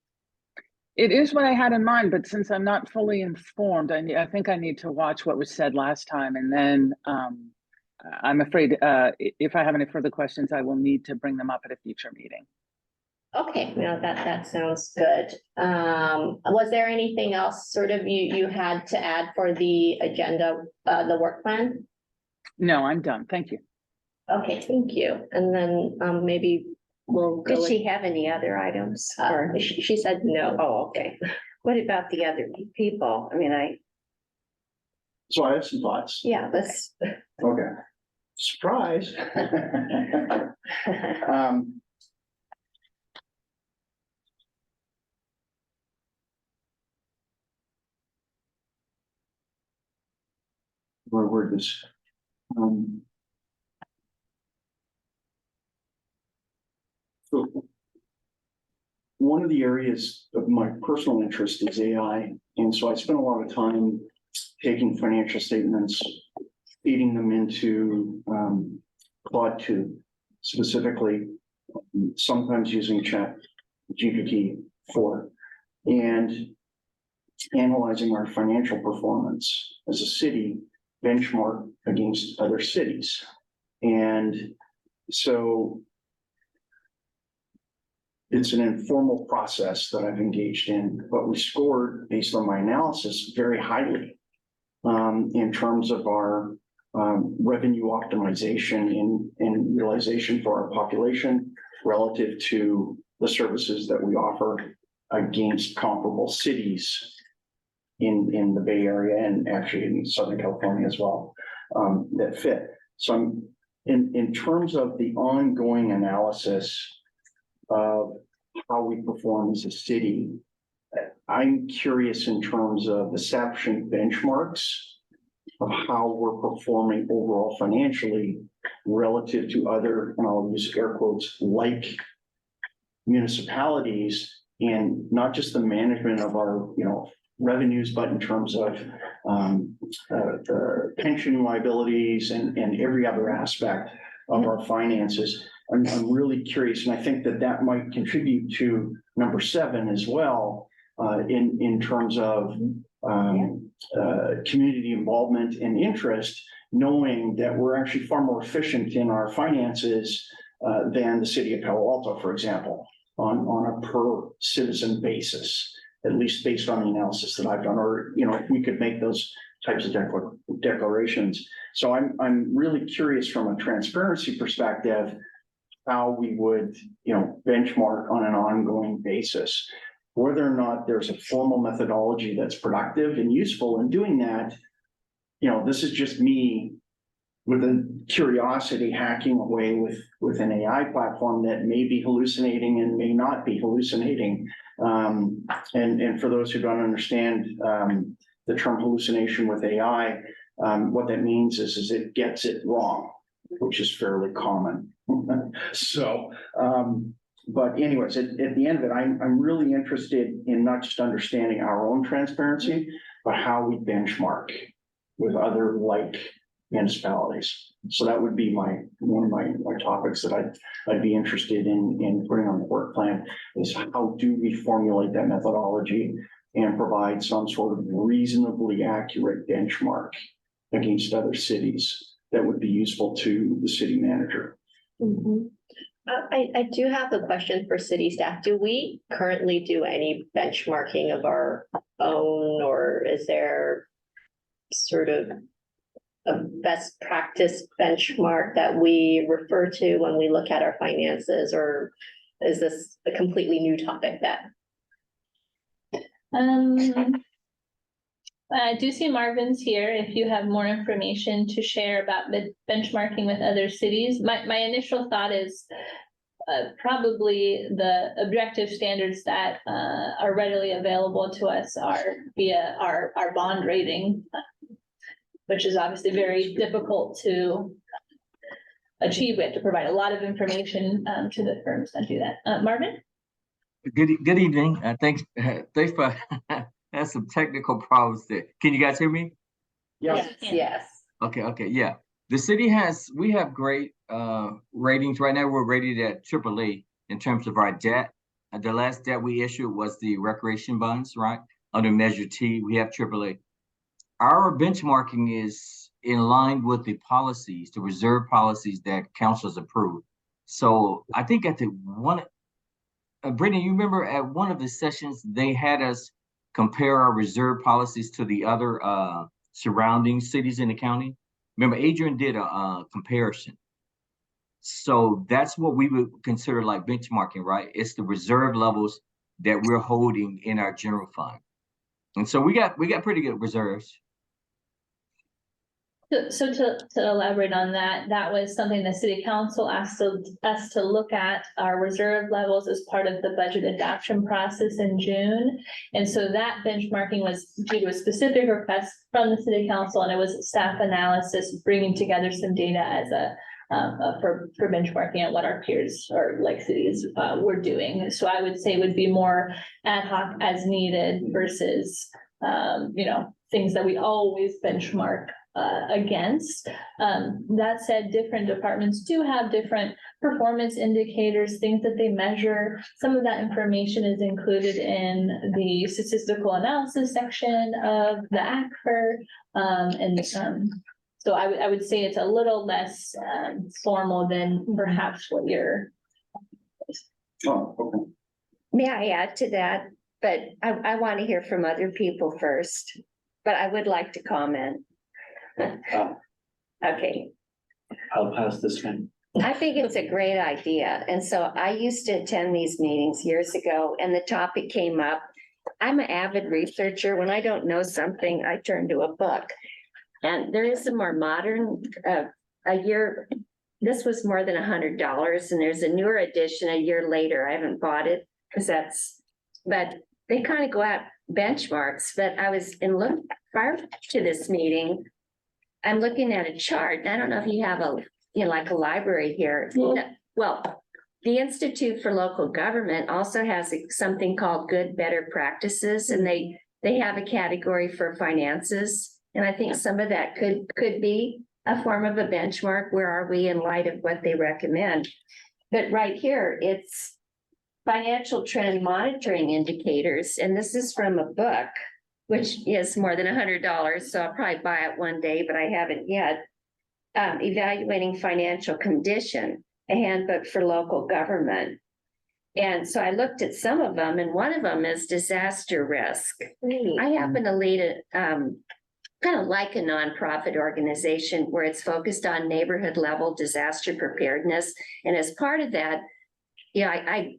It is what I had in mind, but since I'm not fully informed, I think I need to watch what was said last time, and then I'm afraid if I have any further questions, I will need to bring them up at a future meeting. Okay, no, that sounds good. Was there anything else sort of you had to add for the agenda, the work plan? No, I'm done. Thank you. Okay, thank you. And then maybe we'll go. Did she have any other items? Or, She said no. oh, okay. What about the other people? I mean, So I have some thoughts. yeah, let's. Okay. Surprise. Where word this? So one of the areas of my personal interest is AI. And so I spent a lot of time taking financial statements, feeding them into Claude 2, specifically, sometimes using Chat GPT 4, and analyzing our financial performance as a city benchmark against other cities. And so it's an informal process that I've engaged in, but we scored, based on my analysis, very highly in terms of our revenue optimization and realization for our population relative to the services that we offer against comparable cities in the Bay Area and actually in Southern California as well, that fit. So I'm in terms of the ongoing analysis of how we perform as a city, I'm curious in terms of establishing benchmarks of how we're performing overall financially relative to other, and I'll use air quotes, like municipalities, and not just the management of our, revenues, but in terms of the pension liabilities and every other aspect of our finances. I'm really curious, and I think that might contribute to number 7 as well, in terms of community involvement and interest, knowing that we're actually far more efficient in our finances than the city of Palo Alto, for example, on a per citizen basis, at least based on the analysis that I've done, or, if we could make those types of declarations. So I'm really curious from a transparency perspective, how we would, benchmark on an ongoing basis, whether or not there's a formal methodology that's productive and useful in doing that. This is just me with a curiosity hacking away with an AI platform that may be hallucinating and may not be hallucinating. And for those who don't understand the term hallucination with AI, what that means is it gets it wrong, which is fairly common. So, but anyways, at the end of it, I'm really interested in not just understanding our own transparency, but how we benchmark with other like municipalities. So that would be one of my topics that I'd be interested in putting on the work plan, is how do we formulate that methodology and provide some sort of reasonably accurate benchmark against other cities that would be useful to the city manager. Mm-hmm. I do have a question for city staff. Do we currently do any benchmarking of our own, or is there sort of a best practice benchmark that we refer to when we look at our finances, or is this a completely new topic that? I do see Marvin's here. If you have more information to share about the benchmarking with other cities, my initial thought is probably the objective standards that are readily available to us are via our bond rating, which is obviously very difficult to achieve. We have to provide a lot of information to the firms that do that. Marvin? Good evening. Thanks for had some technical problems there. Can you guys hear me? Yes. Yes. Okay, yeah. We have great ratings. Right now we're rated at AAA in terms of our debt. The last debt we issued was the recreation bonds, right? Under Measure T, we have AAA. Our benchmarking is in line with the policies, the reserve policies that councils approved. So I think at the one, Brittany, you remember at one of the sessions, they had us compare our reserve policies to the other surrounding cities in the county. Remember, Adrian did a comparison. So that's what we would consider like benchmarking, right? It's the reserve levels that we're holding in our general fund. And so we got pretty good reserves. So to elaborate on that, that was something the city council asked us to look at our reserve levels as part of the budget adoption process in June. And so that benchmarking was due to a specific request from the city council, and it was staff analysis bringing together some data as for benchmarking at what our peers or like cities were doing. So I would say would be more ad hoc as needed versus things that we always benchmark against. That said, different departments do have different performance indicators, things that they measure. Some of that information is included in the statistical analysis section of the ACFR. So I would say it's a little less formal than perhaps what you're. Oh, okay. May I add to that? But I want to hear from other people first, but I would like to comment. Okay. I'll pass this one. I think it's a great idea. And so I used to attend these meetings years ago and the topic came up. I'm an avid researcher. When I don't know something, I turn to a book. And there is a more modern, this was more than $100 and there's a newer edition a year later. I haven't bought it because but they kind of go out benchmarks. But I was prior to this meeting, I'm looking at a chart. I don't know if you have like a library here. Well, the Institute for Local Government also has something called Good Better Practices, and they have a category for finances. And I think some of that could be a form of a benchmark. Where are we in light of what they recommend? But right here, it's financial trend monitoring indicators. And this is from a book, which is more than $100. So I'll probably buy it one day, but I haven't yet. Evaluating financial condition, a handbook for local government. And so I looked at some of them, and one of them is disaster risk. I happen to lead kind of like a nonprofit organization where it's focused on neighborhood level disaster preparedness. And as part of that, I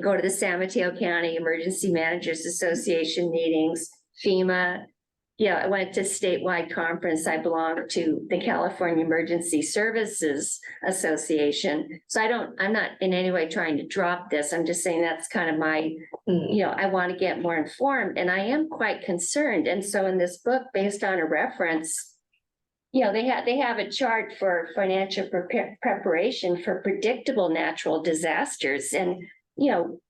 go to the San Mateo County Emergency Managers Association meetings, FEMA. I went to statewide conference. I belong to the California Emergency Services Association. So I'm not in any way trying to drop this. I'm just saying that's kind of my, I want to get more informed, and I am quite concerned. And so in this book, based on a reference, they have a chart for financial preparation for predictable natural disasters. And,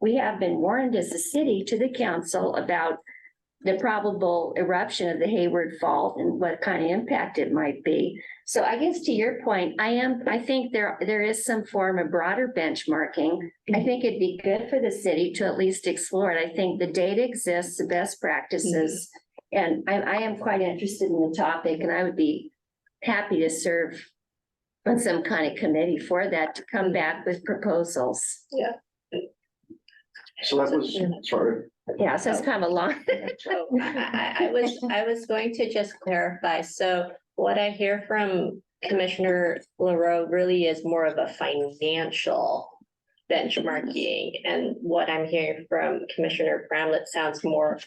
we have been warned as a city to the council about the probable eruption of the Hayward Fault and what kind of impact it might be. So I guess to your point, I think there is some form of broader benchmarking. I think it'd be good for the city to at least explore it. I think the data exists, the best practices, and I am quite interested in the topic, and I would be happy to serve on some kind of committee for that to come back with proposals. Yeah. So that was, sorry. Yeah, so it's kind of a long. I was going to just clarify. So what I hear from Commissioner LaRoe really is more of a financial benchmarking, and what I'm hearing from Commissioner Bramlett sounds more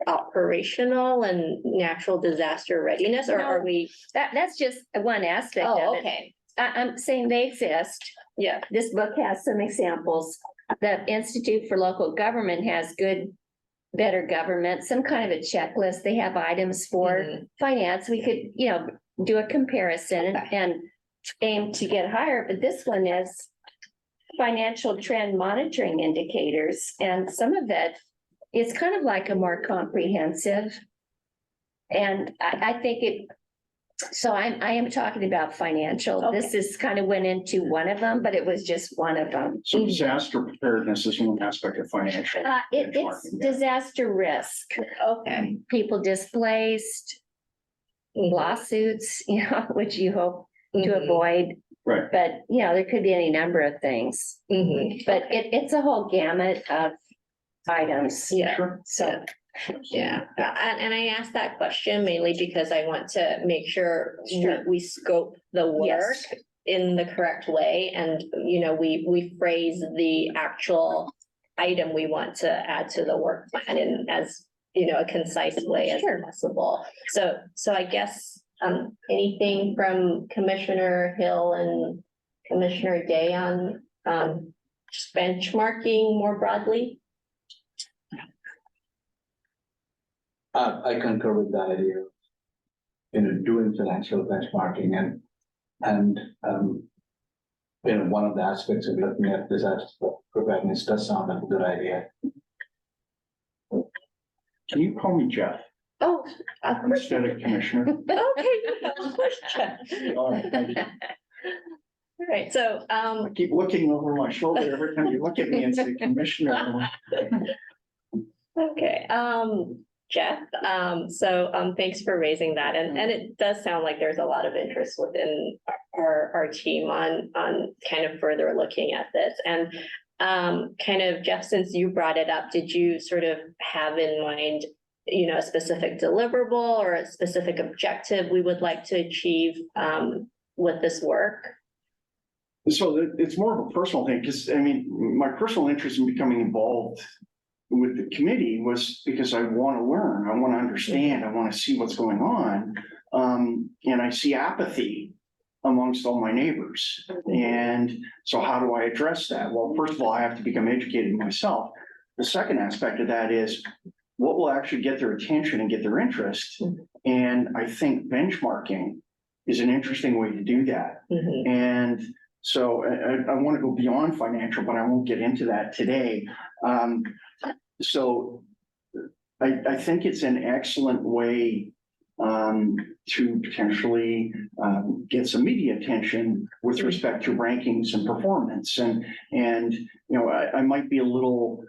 operational and natural disaster readiness, or are we? That's just one aspect Oh, of it. okay, I'm saying they exist. yeah. This book has some examples. The Institute for Local Government has good, better government, some kind of a checklist. They have items for Mhm. finance. We could, do a comparison and aim to get higher, but this one is financial trend monitoring indicators, and some of it is kind of like a more comprehensive. And I think it, so I am talking about financial. This is kind of went into one of them, but it was just one of them. So disaster preparedness is one aspect of financial. It's benchmarking, yeah. disaster risk, Okay. people displaced, lawsuits, which you hope to Mhm. avoid. Right. But, there could be any number of things, Mhm. but it's a whole gamut of items. Yeah. Sure. So, Yeah, and I asked that question mainly because I want to make sure Sure. we scope the work Yes. in the correct way, and, we phrase the actual item we want to add to the work plan in as, a concise way as Sure. possible. So I guess, anything from Commissioner Hill and Commissioner Day on, just benchmarking more broadly? I concur with the idea of, doing financial benchmarking and one of the aspects of looking at disaster preparedness does sound like a good idea. Can you call me Jeff Oh, of course. instead of Commissioner? Okay, of course, Jeff. All right, thank you. All right, so, I keep looking over my shoulder every time you look at me and say Commissioner. okay, Jeff, thanks for raising that, and it does sound like there's a lot of interest within our team on kind of further looking at this, and kind of, Jeff, since you brought it up, did you sort of have in mind, a specific deliverable or a specific objective we would like to achieve with this work? So it's more of a personal thing, because my personal interest in becoming involved with the committee was because I want to learn, I want to understand, I want to see what's going on. And I see apathy amongst all my neighbors. And so how do I address that? Well, first of all, I have to become educated myself. The second aspect of that is what will actually get their attention and get their interest. And I think benchmarking is an interesting way to do that. Mhm. And so I want to go beyond financial, but I won't get into that today. So I think it's an excellent way to potentially get some media attention with respect to rankings and performance. And I might be a little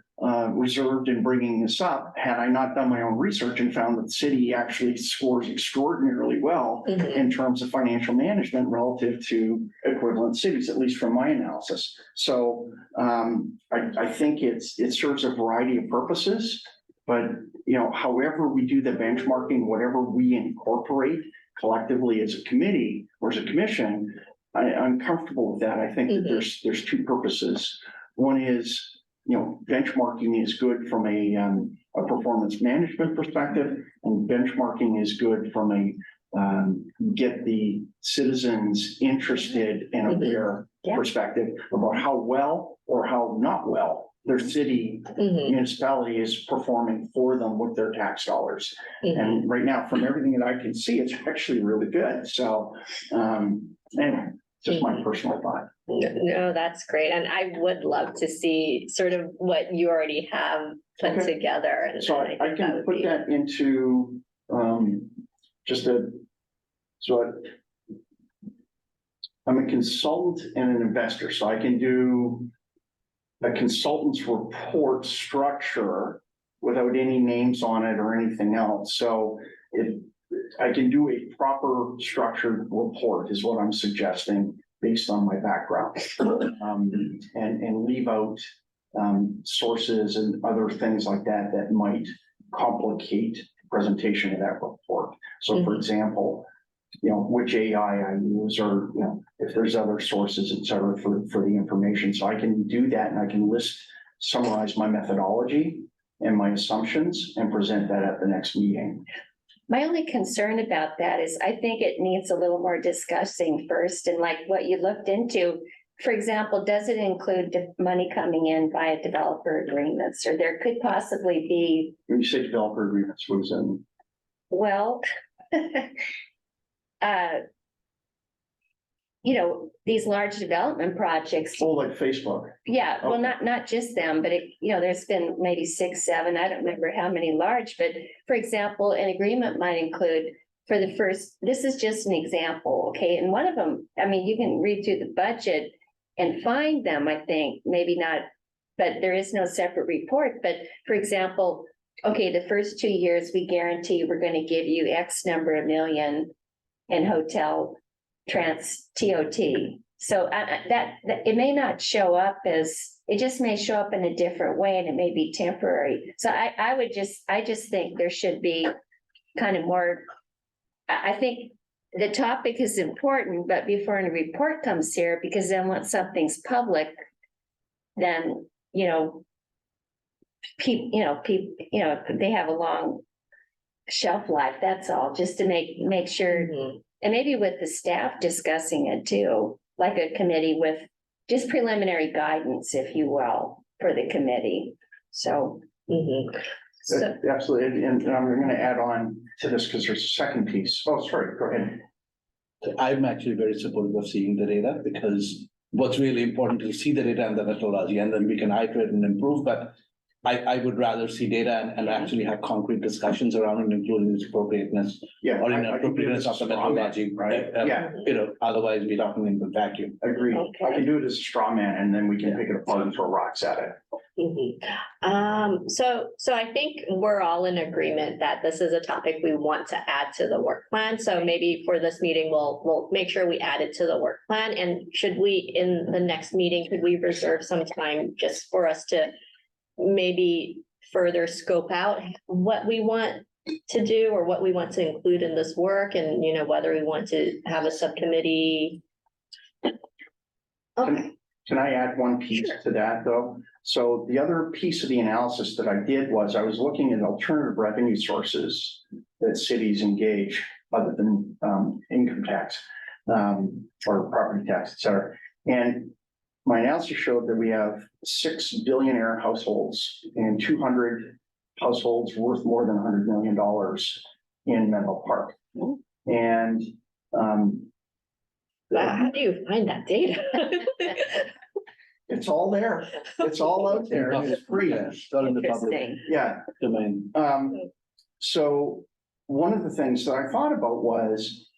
reserved in bringing this up had I not done my own research and found that the city actually scores extraordinarily well Mhm. in terms of financial management relative to equivalent cities, at least from my analysis. So I think it serves a variety of purposes, but however we do the benchmarking, whatever we incorporate collectively as a committee or as a commission, I'm comfortable with that. I think that there's two purposes. One is, benchmarking is good from a performance management perspective, and benchmarking is good from a get the citizens interested and aware perspective about how well or how not well their city Mhm. municipality is performing for them with their tax dollars. Mhm. And right now, from everything that I can see, it's actually really good. So anyway, just my personal thought. No, that's great. And I would love to see sort of what you already have put Okay. together. And So I think that can would put be- that into I'm a consultant and an investor, so I can do a consultant's report structure without any names on it or anything else. So I can do a proper structured report is what I'm suggesting based on my background. And leave out sources and other things like that that might complicate the presentation of that report. So for example, which AI I use, or, if there's other sources, et cetera, for the information. So I can do that and I can summarize my methodology and my assumptions and present that at the next meeting. My only concern about that is I think it needs a little more discussing first, and like what you looked into. For example, does it include money coming in via developer agreements, or there could possibly be, When you say developer agreements, what does that mean? well, these large development projects, Oh, like Facebook. yeah, well, Okay. not just them, but there's been maybe 6, 7, I don't remember how many large, but for example, an agreement might include for the first, this is just an example, okay, and one of them, I mean, you can read through the budget and find them, I think, maybe not, but there is no separate report, but for example, okay, the first 2 years, we guarantee we're gonna give you X number of million in hotel TOT. So that it may not show up as, it just may show up in a different way and it may be temporary. So I just think there should be kind of more, I think the topic is important, but before a report comes here, because then once something's public, then, people, they have a long shelf life, that's all, just to make sure. And maybe with the staff discussing it too, like a committee with just preliminary guidance, if you will, for the committee. So. So, Absolutely, and I'm gonna add on to this because there's a second piece. Oh, sorry, go ahead. I'm actually very supportive of seeing the data, because what's really important is see the data and the methodology, and then we can iterate and improve, but I would rather see data and actually have concrete discussions around it, including its appropriateness Yeah. or I can do inappropriateness of the this straw man, methodology, Right, yeah, otherwise we're talking in the vacuum. agreed. I Okay. can do it as a straw man and then we can pick it apart and throw rocks at it. So I think we're all in agreement that this is a topic we want to add to the work plan. So maybe for this meeting, we'll make sure we add it to the work plan. And should we, in the next meeting, could we reserve some time just for us to maybe further scope out what we want to do or what we want to include in this work, and whether we want to have a subcommittee? Okay. Can I add one piece to that, though? So the other piece of the analysis that I did was I was looking at alternative revenue sources that cities engage other than income tax or property tax, et cetera. And my analysis showed that we have 6 billionaire households and 200 households worth more than $100 million in Menlo Park. And How do you find that data? it's all there. It's all out there. and It's free. It's not in the public Interesting. Yeah. domain. So one of the things that I thought about was,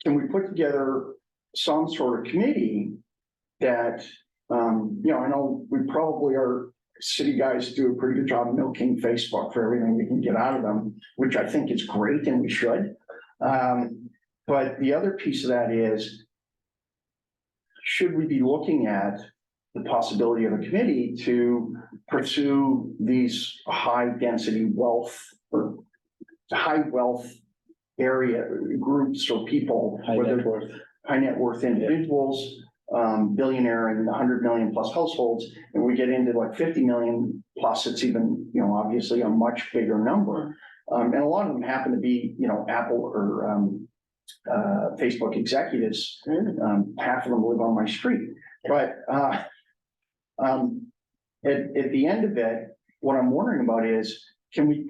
can we put together some sort of committee that, I know we probably are, city guys do a pretty good job milking Facebook for everything we can get out of them, which I think is great and we should. But the other piece of that is, should we be looking at the possibility of a committee to pursue these high density wealth or high wealth area groups or people, High whether net worth. high net worth individuals, billionaire and 100 million plus households, and we get into like 50 million plus, it's even, obviously a much bigger number. And a lot of them happen to be, Apple or Facebook executives. Half of them live on my street. But at the end of it, what I'm wondering about is, can we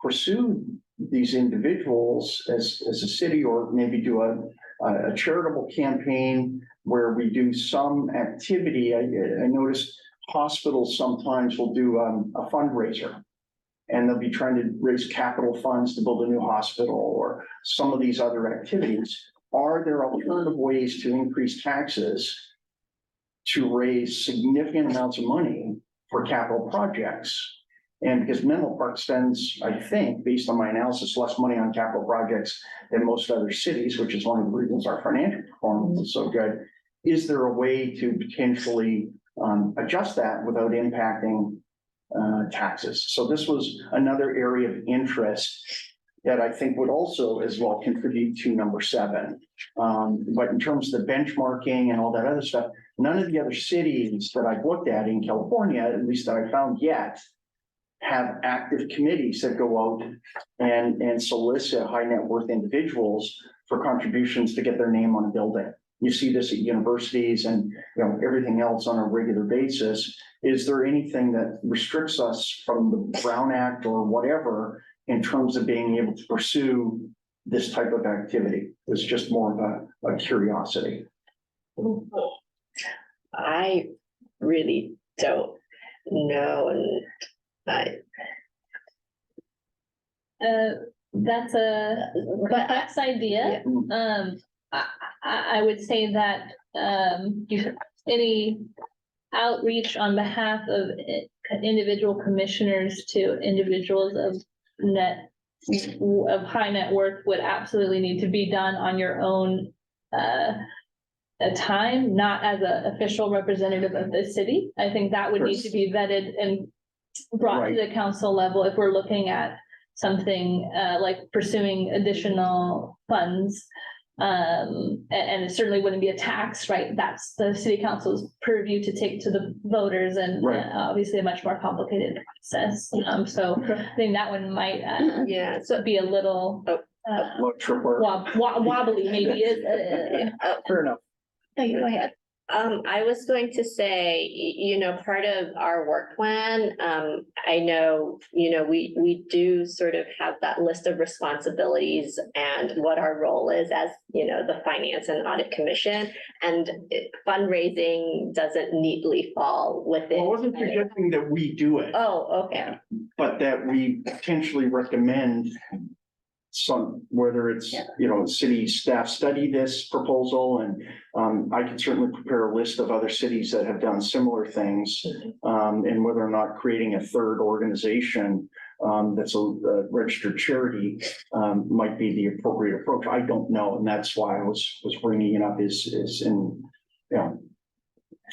pursue these individuals as a city, or maybe do a charitable campaign where we do some activity? I noticed hospitals sometimes will do a fundraiser, and they'll be trying to raise capital funds to build a new hospital or some of these other activities. Are there alternative ways to increase taxes to raise significant amounts of money for capital projects? And because Menlo Park spends, I think, based on my analysis, less money on capital projects than most other cities, which is one of the reasons our financial performance is so good. Is there a way to potentially adjust that without impacting taxes? So this was another area of interest that I think would also as well contribute to number 7. But in terms of the benchmarking and all that other stuff, none of the other cities that I've looked at in California, at least that I found yet, have active committees that go out and solicit high net worth individuals for contributions to get their name on a building. You see this at universities and, you know, everything else on a regular basis. Is there anything that restricts us from the Brown Act or whatever in terms of being able to pursue this type of activity? It's just more of a curiosity. I really don't know, and That's a complex idea. I would say that, any outreach on behalf of individual commissioners to individuals of high net worth would absolutely need to be done on your own, time, not as an official representative of the city. I think that would need to be vetted and brought to the council level if we're looking at something like pursuing additional funds. And it certainly wouldn't be a tax, right? That's the city council's purview to take to the voters, and obviously a much more complicated process. So I think that one might so be a little wobbly, maybe. Fair enough. No, you go ahead. I was going to say, part of our work plan, I know, we do sort of have that list of responsibilities and what our role is as, the Finance and Audit Commission, and fundraising doesn't neatly fall within. I wasn't suggesting that we do it. Oh, okay. But that we potentially recommend some, whether it's, city staff study this proposal, and I can certainly prepare a list of other cities that have done similar things, and whether or not creating a third organization that's a registered charity might be the appropriate approach. I don't know, and that's why I was bringing it up is in,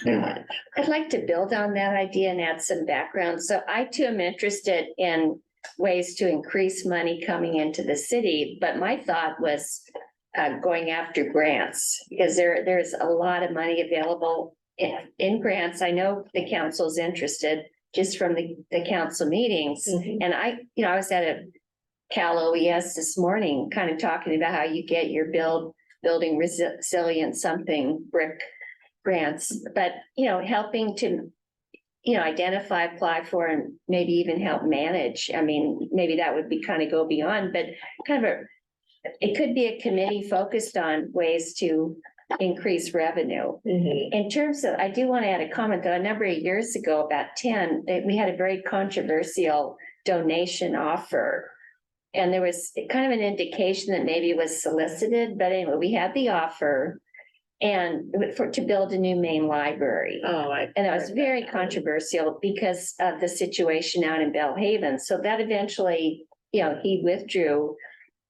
anyway. I'd like to build on that idea and add some background. So I too am interested in ways to increase money coming into the city, but my thought was going after grants, because there's a lot of money available in grants. I know the council's interested just from the council meetings. And I was at a Cal OES this morning, kind of talking about how you get your building resilient something brick grants, but helping to identify, apply for, and maybe even help manage. I mean, maybe that would be kind of go beyond, but it could be a committee focused on ways to increase revenue. In terms of, I do want to add a comment though, a number of years ago, about 10, we had a very controversial donation offer. And there was kind of an indication that maybe it was solicited, but anyway, we had the offer and to build a new main library. And that was very controversial because of the situation out in Bellhaven. So that eventually, he withdrew.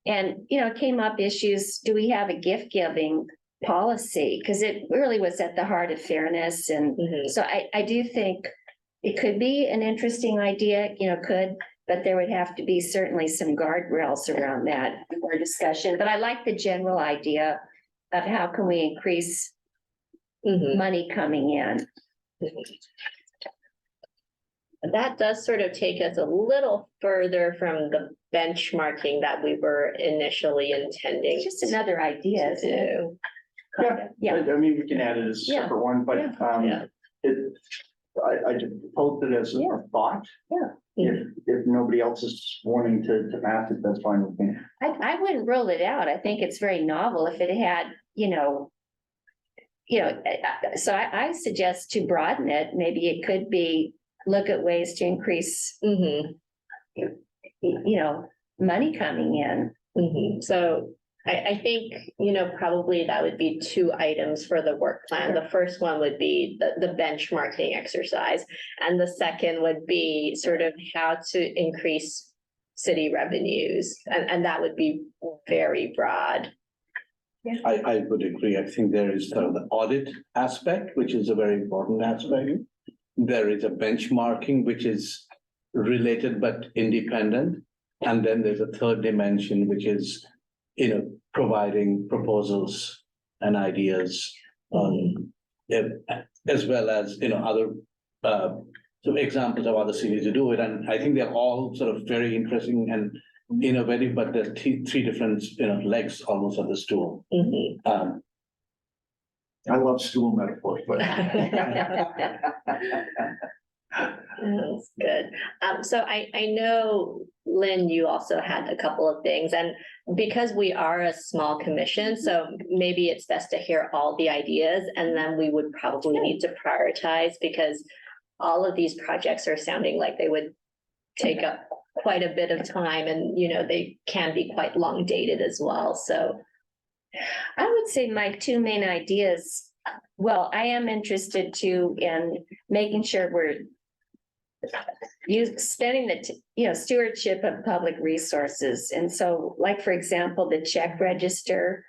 And, it came up issues, do we have a gift giving policy? Because it really was at the heart of fairness. And so I do think it could be an interesting idea, but there would have to be certainly some guardrails around that for discussion. But I like the general idea of how can we increase money coming in. That does sort of take us a little further from the benchmarking that we were initially intending. It's just another idea, isn't it? Yeah. I mean, we can add it as a separate one, but I just posed it as a thought. If nobody else is wanting to pass it, that's fine with me. I wouldn't rule it out. I think it's very novel if it had, so I suggest to broaden it, maybe it could be, look at ways to increase, money coming in. So I think, probably that would be 2 items for the work plan. The first one would be the benchmarking exercise. And the second would be sort of how to increase city revenues. And that would be very broad. I would agree. I think there is sort of the audit aspect, which is a very important aspect. There is a benchmarking, which is related but independent. and then there's a third dimension, which is, providing proposals and ideas. As well as, other, some examples of other cities to do it, and I think they're all sort of very interesting and innovative, but there's three different, legs almost of the stool. Mhm. I love stool metaphors, but. That's good. So I know, Lynn, you also had a couple of things, and because we are a small commission, so maybe it's best to hear all the ideas, and then we would probably need to prioritize, because all of these projects are sounding like they would take up quite a bit of time, and, they can be quite long dated as well, so. I would say my two main ideas, well, I am interested too in making sure we're spending the, stewardship of public resources. And so, like, for example, the check register,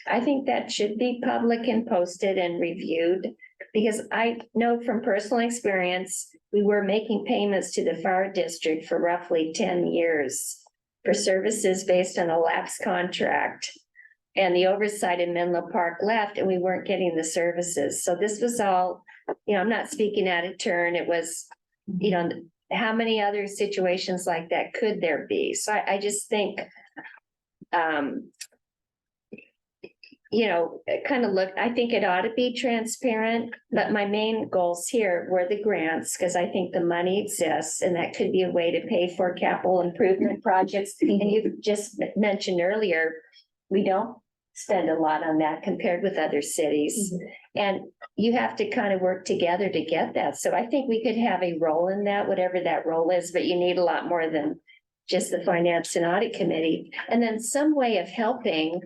I think that should be public and posted and reviewed, because I know from personal experience, we were making payments to the fire district for roughly 10 years for services based on a lapsed contract. And the oversight in Menlo Park left, and we weren't getting the services. So this was all, I'm not speaking out of turn. It was, how many other situations like that could there be? So I just think, I think it ought to be transparent, but my main goals here were the grants, because I think the money exists, and that could be a way to pay for capital improvement projects. And you just mentioned earlier, we don't spend a lot on that compared with other cities. And you have to kind of work together to get that. So I think we could have a role in that, whatever that role is, but you need a lot more than just the Finance and Audit Committee. And then some way of helping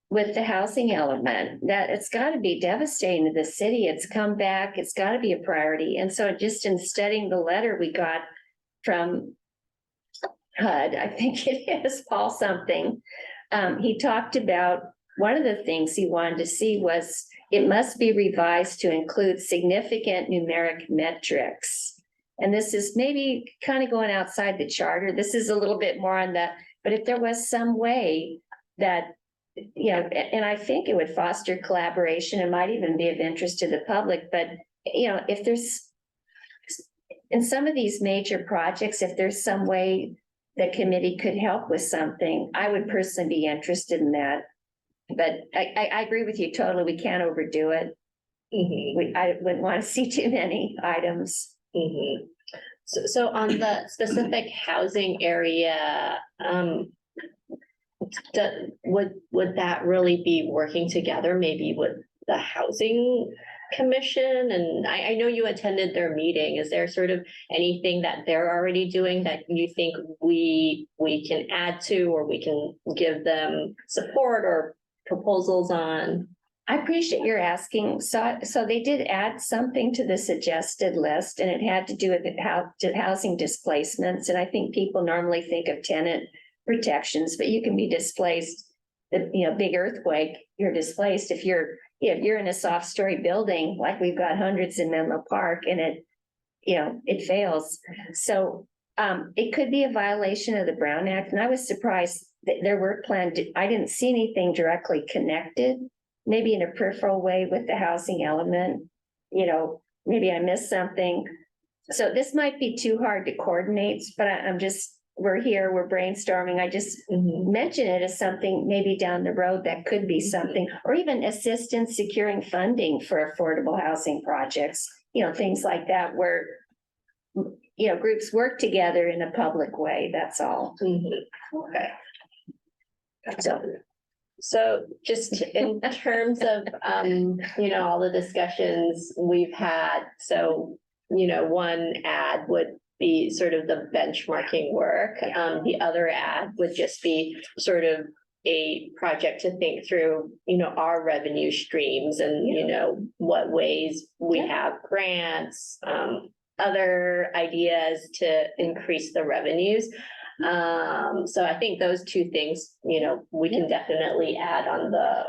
with the housing element, that it's got to be devastating to the city. It's come back, it's got to be a priority. And so just in studying the letter we got from HUD, I think it is Paul something, he talked about one of the things he wanted to see was it must be revised to include significant numeric metrics. And this is maybe kind of going outside the charter. This is a little bit more on that, but if there was some way that, and I think it would foster collaboration, it might even be of interest to the public, but, if there's, in some of these major projects, if there's some way the committee could help with something, I would personally be interested in that. But I agree with you totally. We can't overdo it. I wouldn't want to see too many items. So on the specific housing area, would that really be working together, maybe with the housing commission? And I know you attended their meeting. Is there sort of anything that they're already doing that you think we can add to, or we can give them support or proposals on? I appreciate your asking. So they did add something to the suggested list, and it had to do with housing displacements. And I think people normally think of tenant protections, but you can be displaced. Big earthquake, you're displaced if you're in a soft story building, like we've got hundreds in Menlo Park, and it fails. So it could be a violation of the Brown Act. And I was surprised that their work plan, I didn't see anything directly connected, maybe in a peripheral way with the housing element. Maybe I missed something. So this might be too hard to coordinate, but we're here, we're brainstorming. I just mention it as something maybe down the road that could be something, or even assistance securing funding for affordable housing projects, things like that, where, groups work together in a public way. That's all. Okay. So just in terms of, all the discussions we've had, so, one ad would be sort of the benchmarking work. The other ad would just be sort of a project to think through, our revenue streams and, what ways we have grants, other ideas to increase the revenues. So I think those two things, we can definitely add on the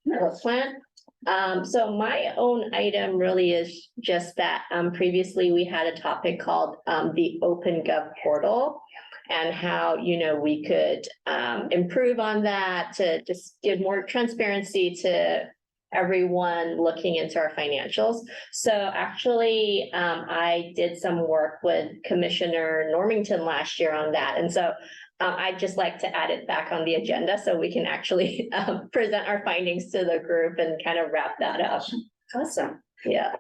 work plan. So my own item really is just that, previously we had a topic called, the Open Gov portal. and how, we could improve on that to just give more transparency to everyone looking into our financials. So actually, I did some work with Commissioner Normington last year on that. And so I'd just like to add it back on the agenda so we can actually present our findings to the group and kind of wrap that up. Awesome. Yeah.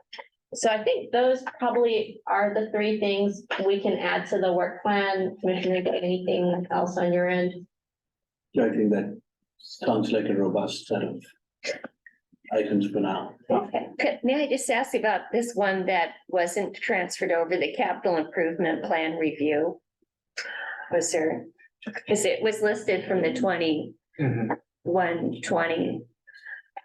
So I think those probably are the three things we can add to the work plan. Commissioner, anything else on your end? I think that sounds like a robust set of items for now. Okay, may I just ask about this one that wasn't transferred over, the capital improvement plan review? Was there, because it was listed from the 21-20.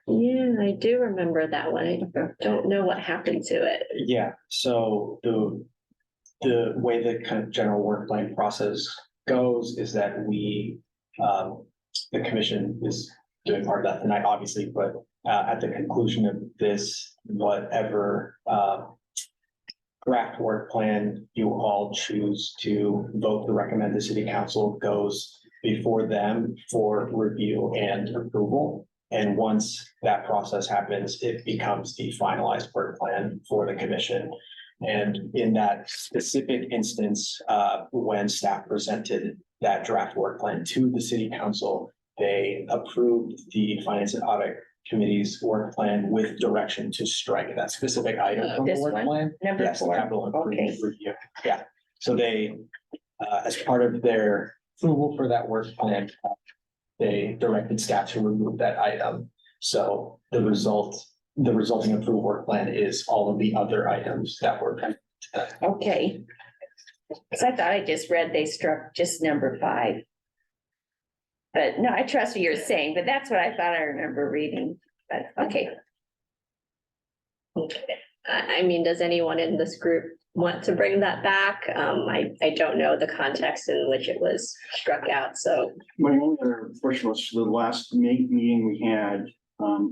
Yeah, I do remember that one. I don't know what happened to it. Yeah, so the way the kind of general work plan process goes is that we, the commission is doing part of that tonight, obviously, but at the conclusion of this, whatever draft work plan you all choose to vote to recommend to city council goes before them for review and approval. And once that process happens, it becomes the finalized work plan for the commission. And in that specific instance, when staff presented that draft work plan to the city council, they approved the Finance and Audit Committee's work plan with direction to strike that specific item from the This work one? plan. Number Yes, the 4. capital improvement Okay. review. Yeah, so they, as part of their approval for that work plan, they directed staff to remove that item. So the resulting approved work plan is all of the other items that were. Okay. So I thought I just read they struck just number 5. But no, I trust what you're saying, but that's what I thought I remember reading. But okay, I mean, does anyone in this group want to bring that back? I don't know the context in which it was struck out, so. My only other question was the last meeting we had,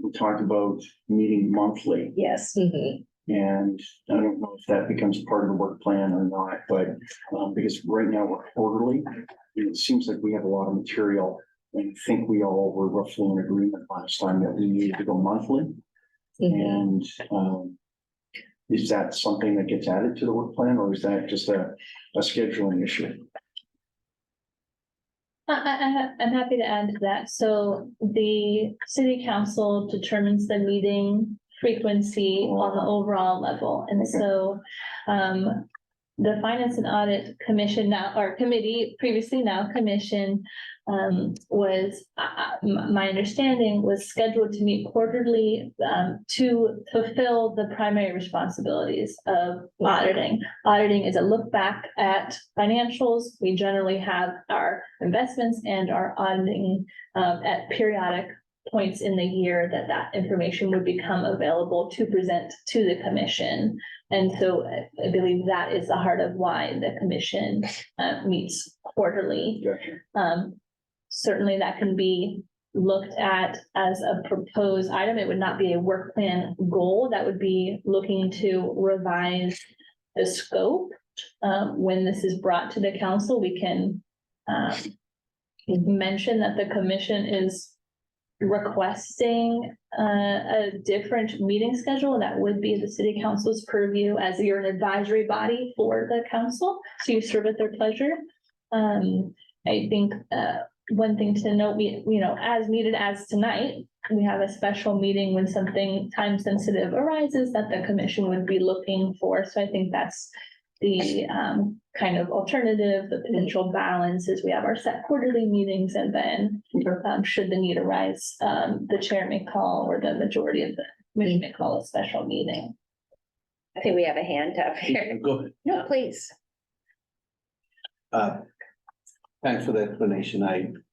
we talked about meeting monthly. yes. And I don't know if that becomes part of the work plan or not, but because right now we're quarterly, it seems like we have a lot of material. And I think we all were roughly in agreement last time that we needed to go monthly. And is that something that gets added to the work plan, or is that just a scheduling issue? I'm happy to add to that. So the city council determines the meeting frequency on the overall level. And so the Finance and Audit Commission now, or committee, previously now commission, was, my understanding was scheduled to meet quarterly to fulfill the primary responsibilities of auditing. Auditing is a look back at financials. We generally have our investments and our auditing at periodic points in the year that information would become available to present to the commission. And so I believe that is the heart of why the commission meets quarterly. Gotcha. Certainly that can be looked at as a proposed item. It would not be a work plan goal. That would be looking to revise the scope. When this is brought to the council, we can mention that the commission is requesting a different meeting schedule. That would be the city council's purview, as you're an advisory body for the council, so you serve at their pleasure. I think one thing to note, as needed as tonight, we have a special meeting when something time sensitive arises that the commission would be looking for. So I think that's the kind of alternative. The potential balance is we have our set quarterly meetings, and then should the need arise, the chair may call, or the majority of the commission may call a special meeting. I think we have a hand up here. Go ahead. No, please. Thanks for the explanation.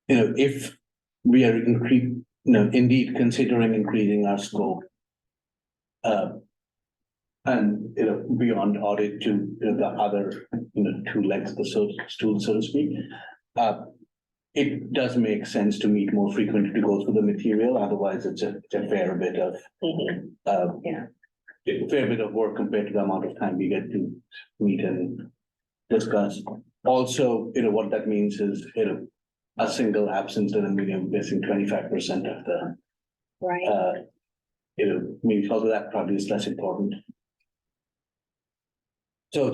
If we are indeed considering increasing our scope, and, beyond audit to the other, two legs of the stool, so to speak, it does make sense to meet more frequently to go through the material. Otherwise, it's a fair bit of, Yeah. a fair bit of work compared to the amount of time we get to meet and discuss. Also, what that means is, a single absence in a meeting missing 25% of the, Right. means also that probably is less important. So,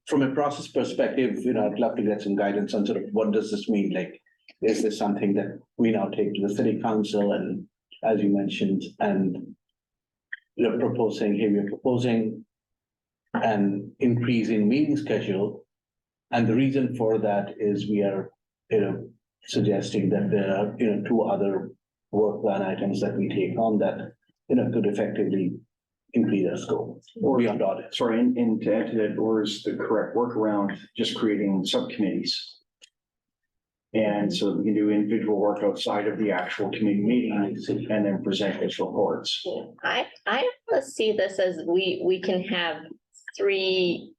from a process perspective, I'd love to get some guidance on sort of what does this mean? Like, is this something that we now take to the city council and, as you mentioned, and we're proposing an increase in meeting schedule. And the reason for that is we are, suggesting that there are, two other work plan items that we take on that, could effectively increase our scope beyond audit. Sorry, and to add to that, or is the correct workaround just creating subcommittees? And so we can do individual work outside of the actual committee meeting and then present those reports. I almost see this as we can have three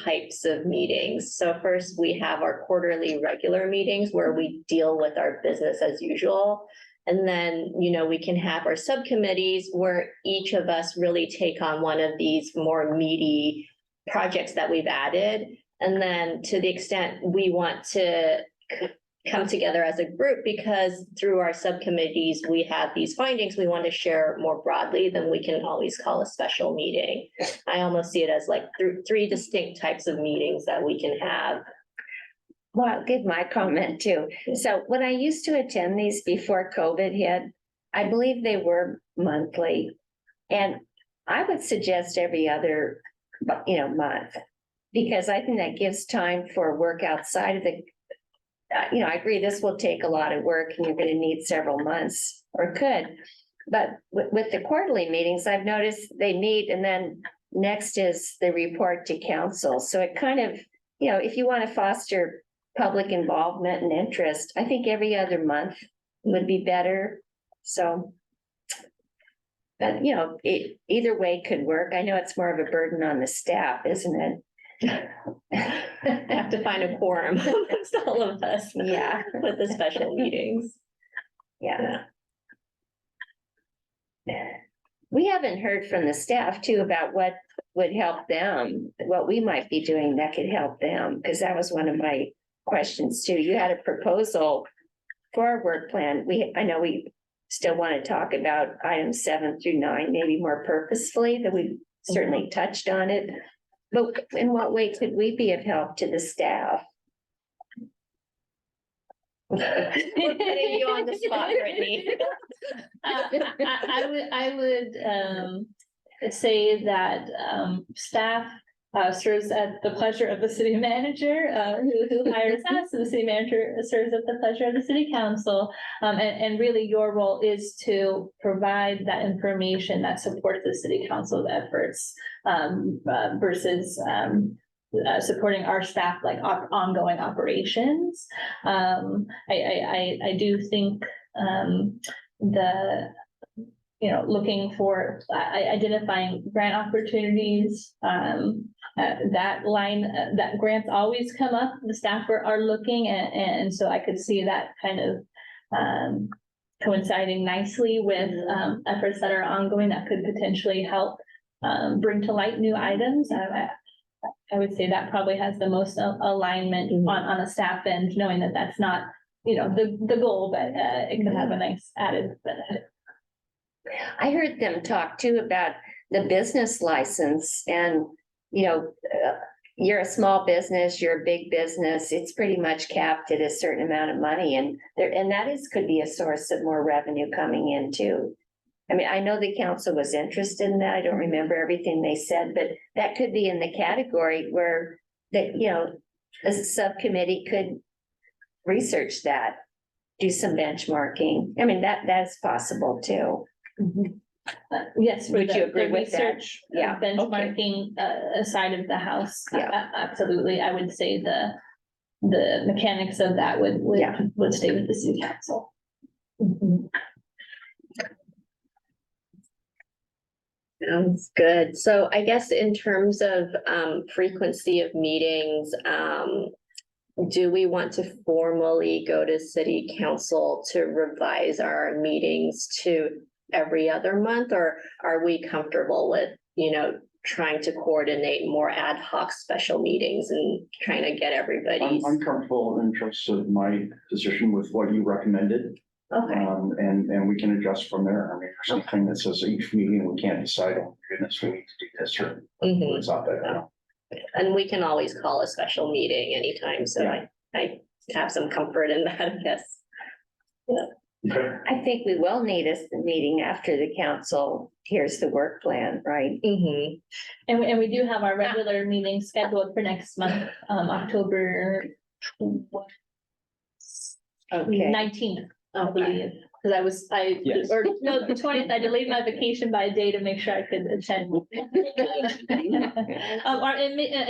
types of meetings. So first, we have our quarterly regular meetings where we deal with our business as usual. And then, we can have our subcommittees where each of us really take on one of these more meaty projects that we've added. And then to the extent we want to come together as a group, because through our subcommittees, we have these findings we want to share more broadly, then we can always call a special meeting. I almost see it as like three distinct types of meetings that we can have. Well, I'll give my comment too. So when I used to attend these before COVID hit, I believe they were monthly. And I would suggest every other, month. Because I think that gives time for work outside of the, I agree, this will take a lot of work and you're gonna need several months, or could. But with the quarterly meetings, I've noticed they meet and then next is the report to council. So it kind of, if you want to foster public involvement and interest, I think every other month would be better. So, but either way could work. I know it's more of a burden on the staff, isn't it? Have to find a quorum amongst all of us. Yeah. With the special meetings. Yeah. We haven't heard from the staff too about what would help them, what we might be doing that could help them, because that was one of my questions too. You had a proposal for our work plan. I know we still want to talk about items 7 through 9, maybe more purposefully, that we certainly touched on it. But in what way could we be of help to the staff? We're putting you on the spot, Brittany. I would say that staff serves at the pleasure of the city manager, who hires us, and the city manager serves at the pleasure of the city council. And really your role is to provide that information that supports the city council's efforts, versus supporting our staff, like ongoing operations. I do think looking for identifying grant opportunities, that line, that grants always come up, the staff are looking at, and so I could see that kind of coinciding nicely with efforts that are ongoing that could potentially help bring to light new items. I would say that probably has the most alignment on a staff end, knowing that that's not, the goal, but it could have a nice added benefit. I heard them talk too about the business license and, you're a small business, you're a big business, it's pretty much capped at a certain amount of money, and that could be a source of more revenue coming in too. I mean, I know the council was interested in that. I don't remember everything they said, but that could be in the category where a subcommittee could research that, do some benchmarking. I mean, that's possible too. Yes, Would you agree with that? research, Yeah, benchmarking, side of the house. Yeah. Absolutely. I would say the mechanics of that would stay with the city council. Sounds good. So I guess in terms of frequency of meetings, do we want to formally go to city council to revise our meetings to every other month, or are we comfortable with, trying to coordinate more ad hoc special meetings and trying to get everybody's. I'm comfortable in terms of my position with what you recommended. Okay, And we can adjust from there. I mean, there's something that says each meeting, we can't decide, oh goodness, we need to do this or mhm. it's not that. And we can always call a special meeting anytime, so Yeah. I have some comfort in that, I guess. Okay. I think we will need a meeting after the council hears the work plan, right? Mhm. And we do have our regular meeting scheduled for next month, October Okay. 19th, I Okay. believe. Because Yes. or no, the 20th, I delayed my vacation by a day to make sure I could attend. Or I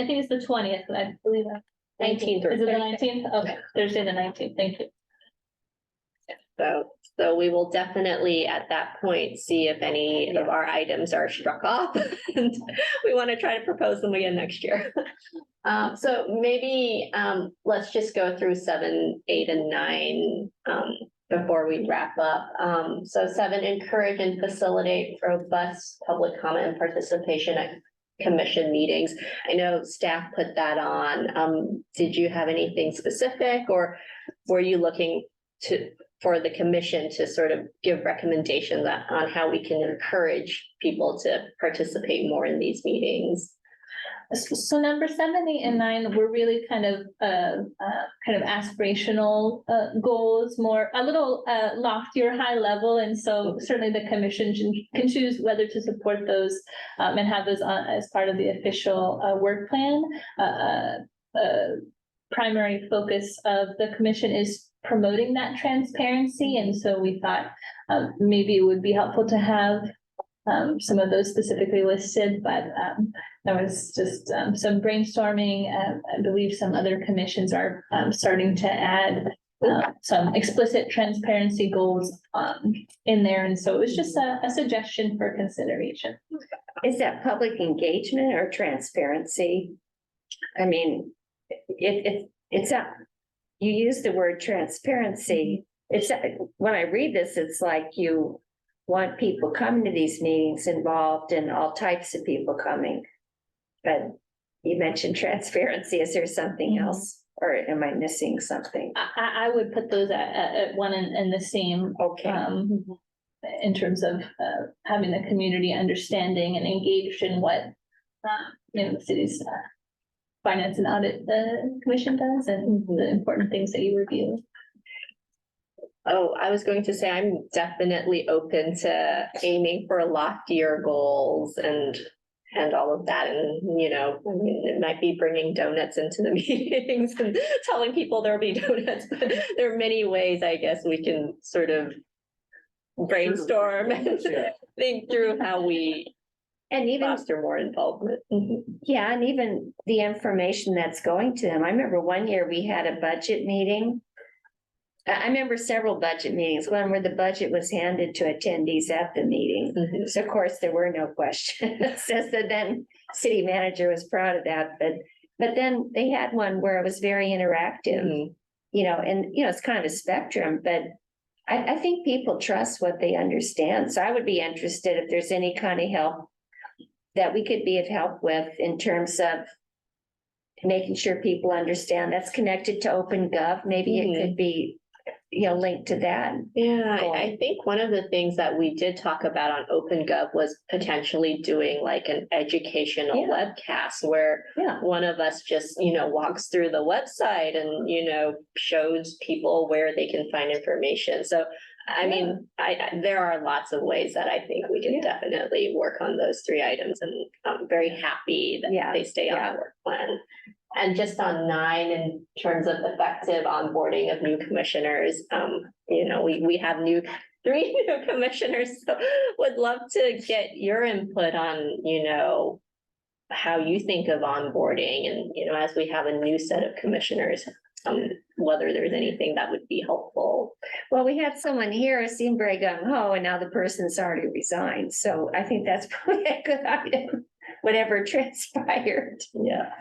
think it's the 20th, I believe. 19th or Is it the 20th? 19th? Okay, Thursday the 19th, thank you. So we will definitely at that point see if any of our items are struck off. And we want to try to propose them again next year. So maybe let's just go through 7, 8, and 9 before we wrap up. So 7, encourage and facilitate robust public comment and participation at commission meetings. I know staff put that on. Did you have anything specific, or were you looking for the commission to sort of give recommendations on how we can encourage people to participate more in these meetings? So number 7, 8, and 9 were really kind of aspirational goals, more a little loftier, high level, and so certainly the commission can choose whether to support those and have those as part of the official work plan. Primary focus of the commission is promoting that transparency, and so we thought maybe it would be helpful to have some of those specifically listed, but there was just some brainstorming. I believe some other commissions are starting to add some explicit transparency goals in there, and so it was just a suggestion for consideration. Is that public engagement or transparency? I mean, it's a, you use the word transparency. It's, when I read this, it's like you want people coming to these meetings involved and all types of people coming. But you mentioned transparency. Is there something else, or am I missing something? I would put those at one and the same. Okay. In terms of having the community understanding and engaged in what the city's finance and audit commission does and the important things that you review. Oh, I was going to say, I'm definitely open to aiming for loftier goals and all of that. And, you know, I mean, it might be bringing donuts into the meetings and telling people there'll be donuts, but there are many ways, I guess, we can sort of brainstorm and think through how we And even, foster more involvement. Mhm. yeah, and even the information that's going to them. I remember one year we had a budget meeting. I remember several budget meetings, one where the budget was handed to attendees at the meeting. Mhm. So of course, there were no questions. So then city manager was proud of that, but then they had one where it was very interactive, Mhm. you know, and you know, it's kind of a spectrum, but I think people trust what they understand. So I would be interested if there's any kind of help that we could be of help with in terms of making sure people understand that's connected to OpenGov. Maybe Mhm. it could be, you know, linked to that. Yeah, Cool. I think one of the things that we did talk about on OpenGov was potentially doing like an educational Yeah. webcast where Yeah. one of us just, you know, walks through the website and, you know, shows people where they can find information. So, I mean, there are lots of ways that I think we can definitely work on those 3 items, and I'm very happy that Yeah, they stay on the work plan. And just on 9, in terms of effective onboarding of new commissioners, you know, we have 3 new commissioners, so would love to get your input on, you know, how you think of onboarding and, you know, as we have a new set of commissioners, whether there's anything that would be helpful. Well, we have someone here who seemed very gung ho and now the person's already resigned. So I think that's probably a good item, whatever transpired. Yeah.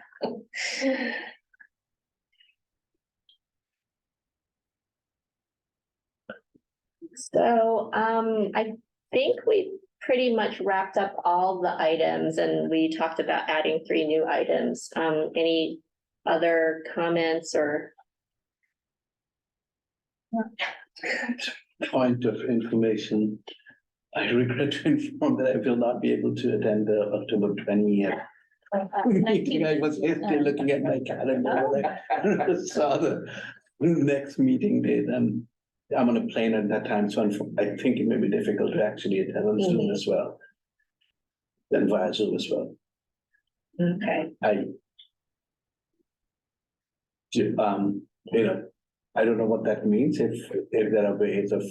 So, I think we pretty much wrapped up all the items and we talked about adding 3 new items. Any other comments or? Point of information. I regret to inform that I will not be able to attend the October 20th meeting. I was yesterday looking at my calendar, like, I saw the next meeting date, and I'm on a plane at that time, so I think it may be difficult to actually attend on Zoom as well. Then via Zoom as well. Okay. I don't know what that means, if there are ways of,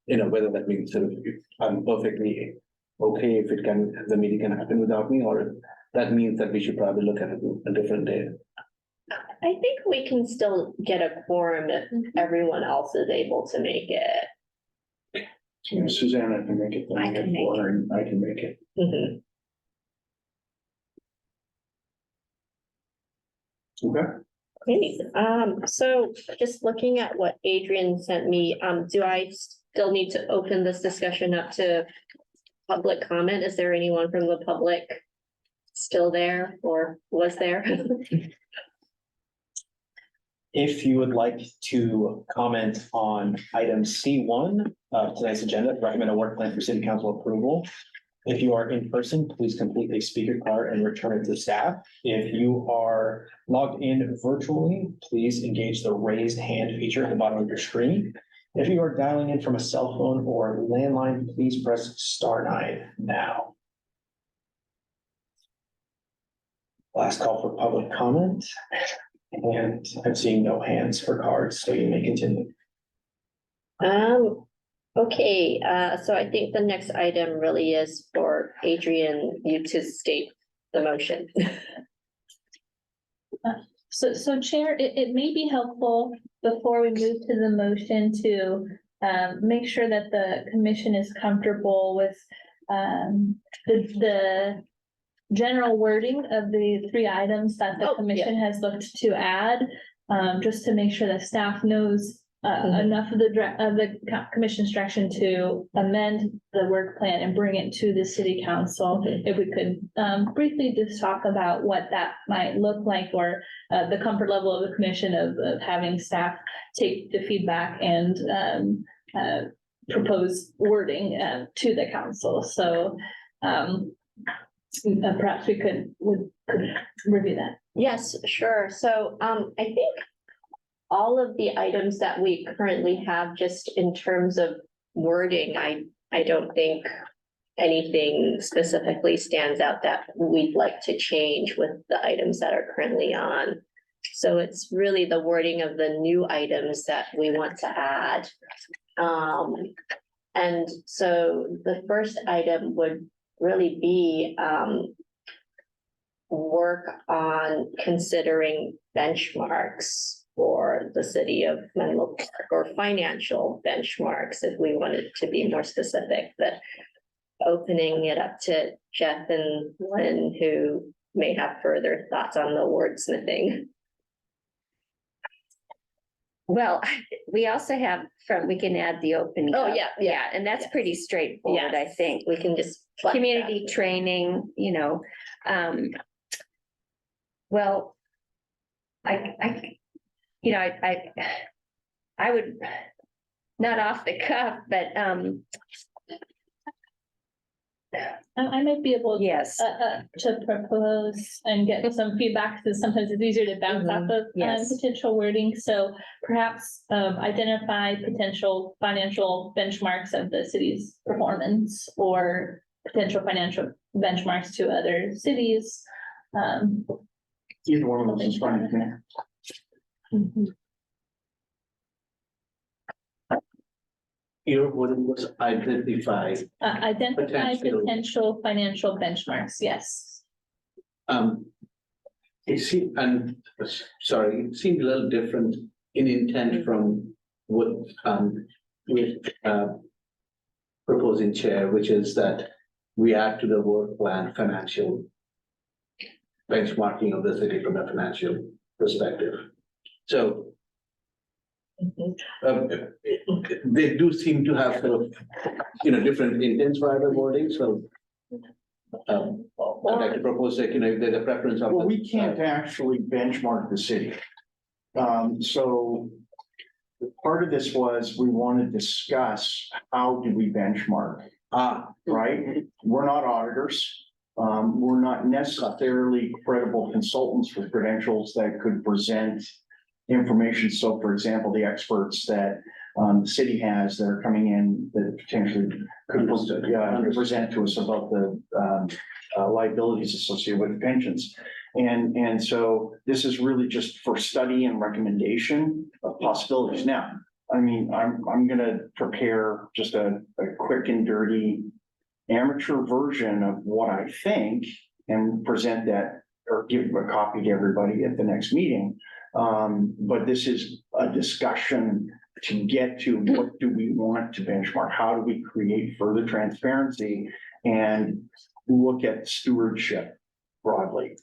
whether that means sort of, I'm perfectly okay if the meeting can happen without me, or if that means that we should probably look at a different day. I think we can still get a quorum if everyone else is able to make it. Susanna can make it. I can make it. And I can make it. Mhm. Okay. Great. So just looking at what Adrian sent me, do I still need to open this discussion up to public comment? Is there anyone from the public still there or was there? If you would like to comment on item C1 of tonight's agenda, recommend a work plan for city council approval. If you are in person, please complete a speaker card and return it to staff. If you are logged in virtually, please engage the raised hand feature at the bottom of your screen. If you are dialing in from a cell phone or landline, please press *9 now. Last call for public comment. And I'm seeing no hands for cards, so you may continue. Okay, so I think the next item really is for Adrian, you to state the motion. So Chair, it may be helpful before we move to the motion to make sure that the commission is comfortable with the general wording of the 3 items that the Oh, commission has looked to add, just to make sure that staff knows Mhm. enough of the commission's direction to amend the work plan and bring it to the city council. If we could briefly just talk about what that might look like, or the comfort level of the commission of having staff take the feedback and propose wording to the council. So perhaps we could review that. Yes, sure. So I think all of the items that we currently have, just in terms of wording, I don't think anything specifically stands out that we'd like to change with the items that are currently on. So it's really the wording of the new items that we want to add. And so the first item would really be work on considering benchmarks for the city of Menlo Park, or financial benchmarks, if we wanted to be more specific, but opening it up to Jeff and Lynn, who may have further thoughts on the wordsmithing. Well, we also have we can add the opening. Oh, up. yeah, Yeah, and that's yes. pretty straightforward, I Yes. think. We can just. flesh that. Community training, well, I would, not off the cuff, but, I might be able yes, to propose and get some feedback, because sometimes it's easier to bounce off of yes. potential wording. So perhaps identify potential financial benchmarks of the city's performance, or potential financial benchmarks to other cities. Either one of those is fine with me. Mhm. Your wording was identify. Identify Potential. potential financial benchmarks, yes. It seemed, sorry, it seemed a little different in intent from what, with, proposing chair, which is that we add to the work plan financial benchmarking of the city from a financial perspective. So Mhm. they do seem to have sort of, different intents for either wording, so. I'd like to propose that, if there's a preference of. Well, we can't actually benchmark the city. So part of this was we want to discuss how do we benchmark, right? We're not auditors. We're not necessarily credible consultants with credentials that could present information. So for example, the experts that the city has that are coming in that potentially could present to us about the liabilities associated with pensions. And so this is really just for study and recommendation of possibilities. Now, I mean, I'm gonna prepare just a quick and dirty amateur version of what I think and present that or give a copy to everybody at the next meeting. But this is a discussion to get to what do we want to benchmark? How do we create further transparency and look at stewardship broadly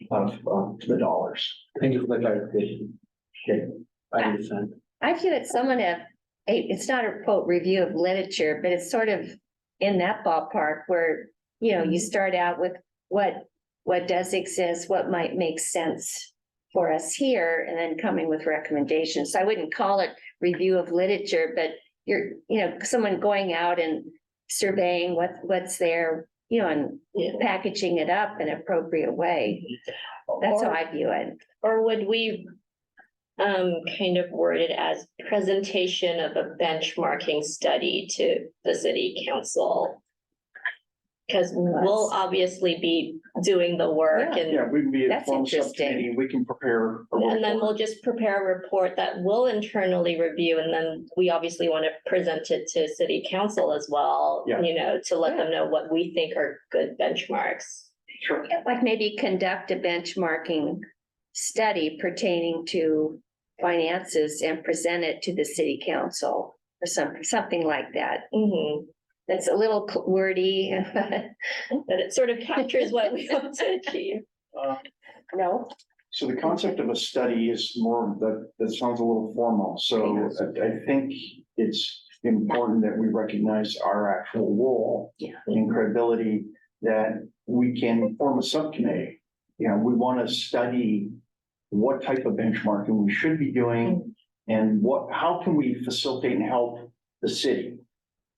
of the dollars? Thank you for the clarification. Okay, I understand. I feel that someone it's not a quote review of literature, but it's sort of in that ballpark where, you start out with what does exist, what might make sense for us here, and then coming with recommendations. So I wouldn't call it review of literature, but you're, someone going out and surveying what's there, and packaging it up in an appropriate way. That's how I view it. Or would we kind of word it as presentation of a benchmarking study to the city council? Because we'll obviously be doing the work Yeah, we can be a That's formal interesting. subcommittee. We can prepare. and then we'll just prepare a report that we'll internally review, and then we obviously want to present it to city council as well, Yeah. to let them know what we think are good benchmarks. Sure. Like maybe conduct a benchmarking study pertaining to finances and present it to the city council or something like that. Mhm. That's a little wordy, But it sort of captures what we want to achieve. no? So the concept of a study is more, that sounds a little formal. So I think it's important that we recognize our actual role and credibility, that we can form a subcommittee. We want to study what type of benchmarking we should be doing and how can we facilitate and help the city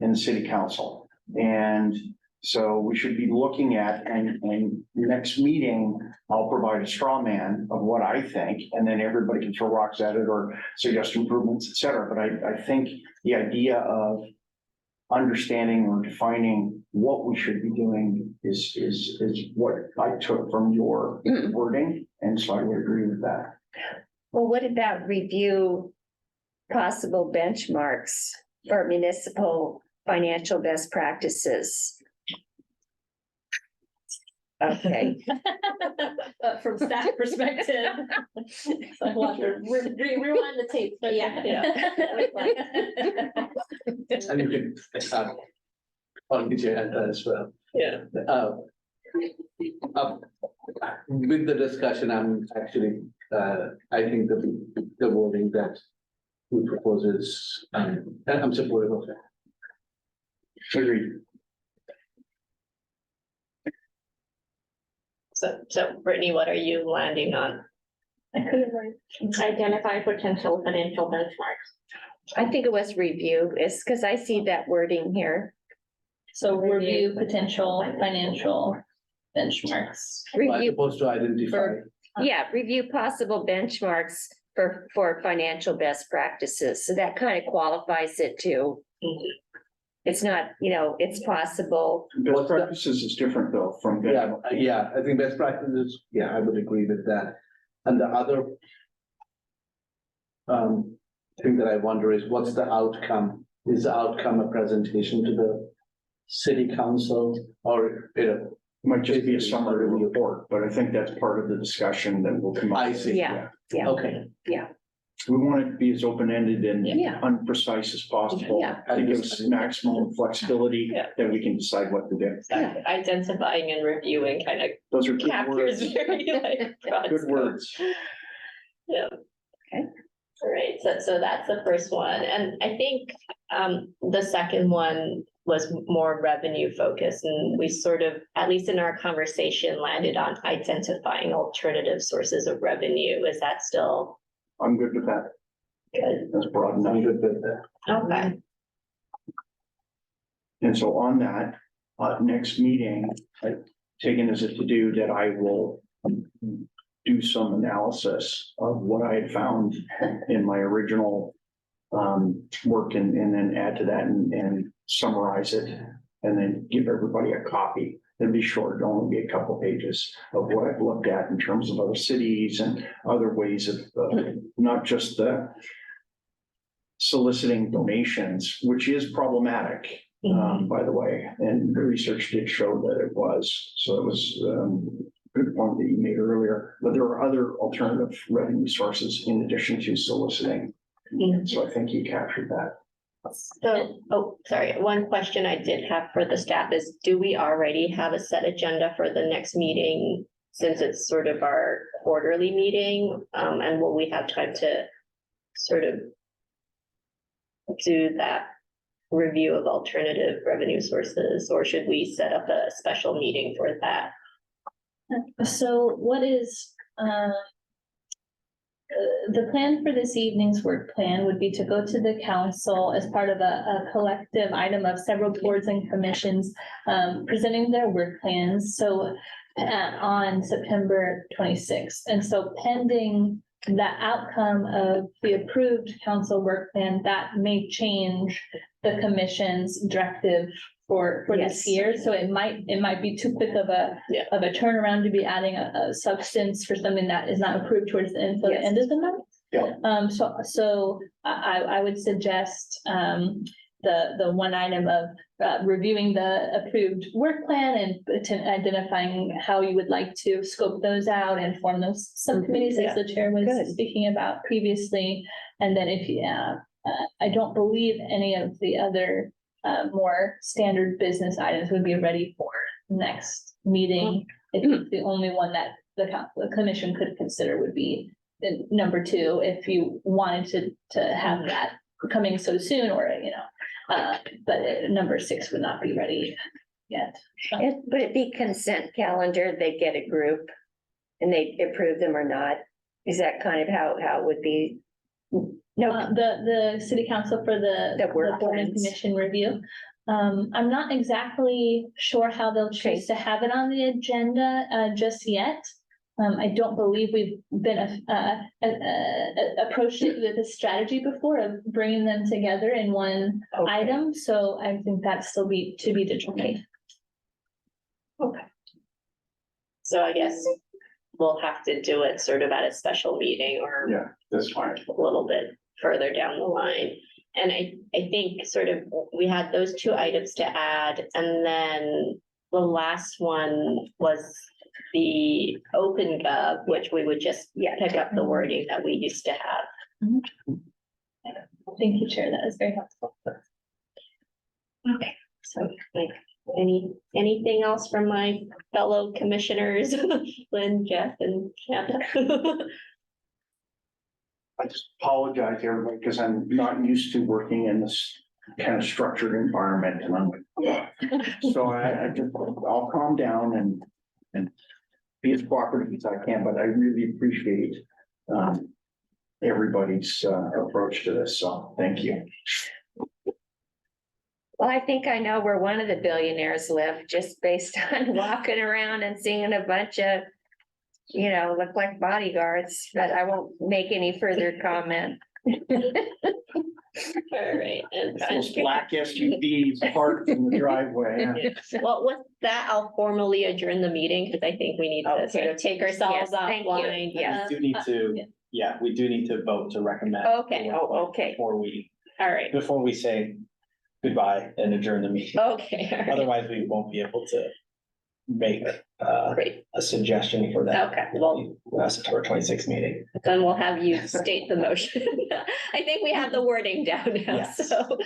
and the city council. And so we should be looking at, and next meeting, I'll provide a straw man of what I think, and then everybody can throw rocks at it or suggest improvements, et cetera. But I think the idea of understanding or defining what we should be doing is what I took from your wording. And so I would agree with that. Well, what about review possible benchmarks for municipal financial best practices? Okay. From staff perspective. So I want to rewind the tape, but And you can start on the agenda as well. Yeah. With the discussion, I'm actually, I think the wording that we propose is, and I'm supportive of it. Agreed. So Brittany, what are you landing on? Identify potential financial benchmarks. I think it was review, it's because I see that wording here. So review potential financial benchmarks. As Review, opposed to identify. review possible benchmarks for financial best practices. So that kind of qualifies it too. It's not, it's possible. Best practices is different though from. Yeah, I think best practices, I would agree with that. And the other thing that I wonder is what's the outcome? Is the outcome a presentation to the city council or, Might just be a summary report, but I think that's part of the discussion that will come up. I see. Yeah. Okay. We want it to be as open-ended and Yeah. unprecise as possible. Yeah. To give us maximum flexibility Yeah. that we can decide what to do. Identifying and reviewing kind of Those are good captures words. very like broad Good scope. words. Yeah. All right, so that's the first one, and I think the second one was more revenue focused, and we sort of, at least in our conversation, landed on identifying alternative sources of revenue. Is that still I'm good with that. good? That's broad enough. I'm good with that. Okay, And so on that, next meeting, I've taken as a to-do that I will do some analysis of what I had found in my original work and then add to that and summarize it and then give everybody a copy. It'll be short, it'll only be a couple pages of what I've looked at in terms of other cities and other ways of not just the soliciting donations, which is problematic, by the way, and the research did show that it was. So it was a good point that you made earlier, but there are other alternative revenue sources in addition to soliciting. So I think you captured that. so, oh, sorry, one question I did have for the staff is, do we already have a set agenda for the next meeting? Since it's sort of our quarterly meeting, and will we have time to sort of do that review of alternative revenue sources, or should we set up a special meeting for that? So what is, the plan for this evening's work plan would be to go to the council as part of a collective item of several boards and commissions, presenting their work plans. So on September 26th. And so pending the outcome of the approved council work plan, that may change the commission's directive for this Yes. year. So it might be too quick of a turnaround to be adding a substance for something that is not approved towards the end, Yes. end of the month. Yeah. So I would suggest the one item of reviewing the approved work plan and identifying how you would like to scope those out and form those subcommittees as the chair was Good. speaking about previously. And then if I don't believe any of the other more standard business items would be ready for next meeting. I think the only one that the commission could consider would be number 2, if you wanted to have that coming so soon, or but number 6 would not be ready yet. Would it be consent calendar? They get a group and they approve them or not? Is that kind of how it would be? No, The city council for the work board and plans. commission review. I'm not exactly sure how they'll Okay. choose to have it on the agenda just yet. I don't believe we've been approached it with a strategy before of bringing them together in one Okay. item, so I think that's still to be determined. So I guess we'll have to do it sort of at a special meeting or Yeah, that's fine. a little bit further down the line. And I think sort of, we had those 2 items to add, and then the last one was the open gov, which we would just pick up the wording that we used to have. Thank you, Chair, that was very helpful. Okay, so like, anything else from my fellow commissioners, Lynn, Jeff, and Shanda? I just apologize to everybody because I'm not used to working in this kind of structured environment and I'm like, so I'll calm down and be as cooperative as I can, but I really appreciate everybody's approach to this. So thank you. Well, I think I know where one of the billionaires live, just based on walking around and seeing a bunch of, look like bodyguards, but I won't make any further comment. All right. Those black SUVs parked in the driveway. Well, with that, I'll formally adjourn the meeting because I think we need to sort of take ourselves Yes, thank you. offline. Yes. We do need to, we do need to vote to recommend. Okay. Oh, okay. Before All right. we say goodbye and adjourn the meeting. Okay, all right. Otherwise, we won't be able to make Great. a suggestion for that. Okay, well, September 26th meeting. then we'll have you state the motion. I think we have the wording down now, Yes. so.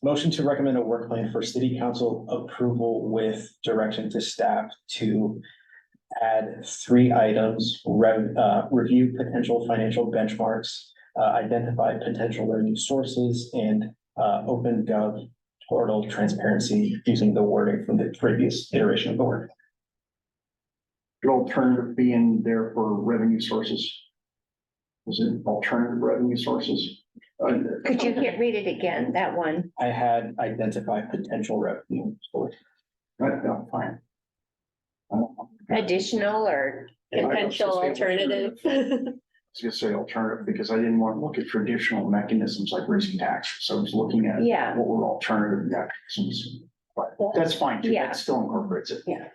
Motion to recommend a work plan for city council approval with direction to staff to add 3 items, review potential financial benchmarks, identify potential revenue sources, and open gov portal transparency using the wording from the previous iteration of the word. Could alternative be in there for revenue sources? Is it alternative revenue sources? Could you read it again, that one? I had identify potential revenue source. No, fine. Additional or? Potential alternative. I was gonna say alternative because I didn't want to look at traditional mechanisms like raising taxes. So I was looking at Yeah. what were alternative mechanisms. But that's fine too. Yeah. That still incorporates it. Yeah.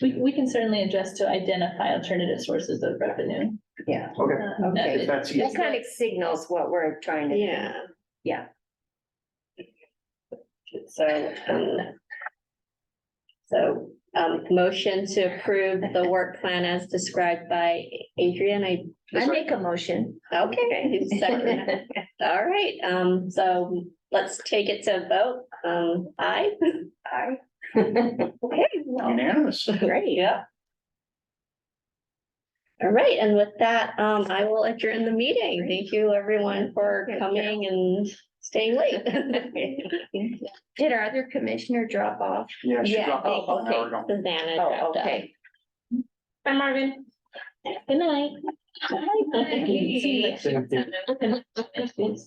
We can certainly adjust to identify alternative sources of revenue. Yeah, Okay, okay. if that's easy. That kind of signals what we're trying to do. Yeah. Yeah. Motion to approve the work plan as described by Adrian. I make a motion. Okay. Second. All right, so let's take it to vote. Aye. Aye. Okay. Unanimous. Great, yeah. All right, and with that, I will adjourn the meeting. Thank you, everyone, for coming and staying late. Did our other commissioner drop off? Yeah, she Yeah, dropped off an hour ago. Susanna Oh, dropped out. okay. Bye, Marvin. Good night. Bye. See you.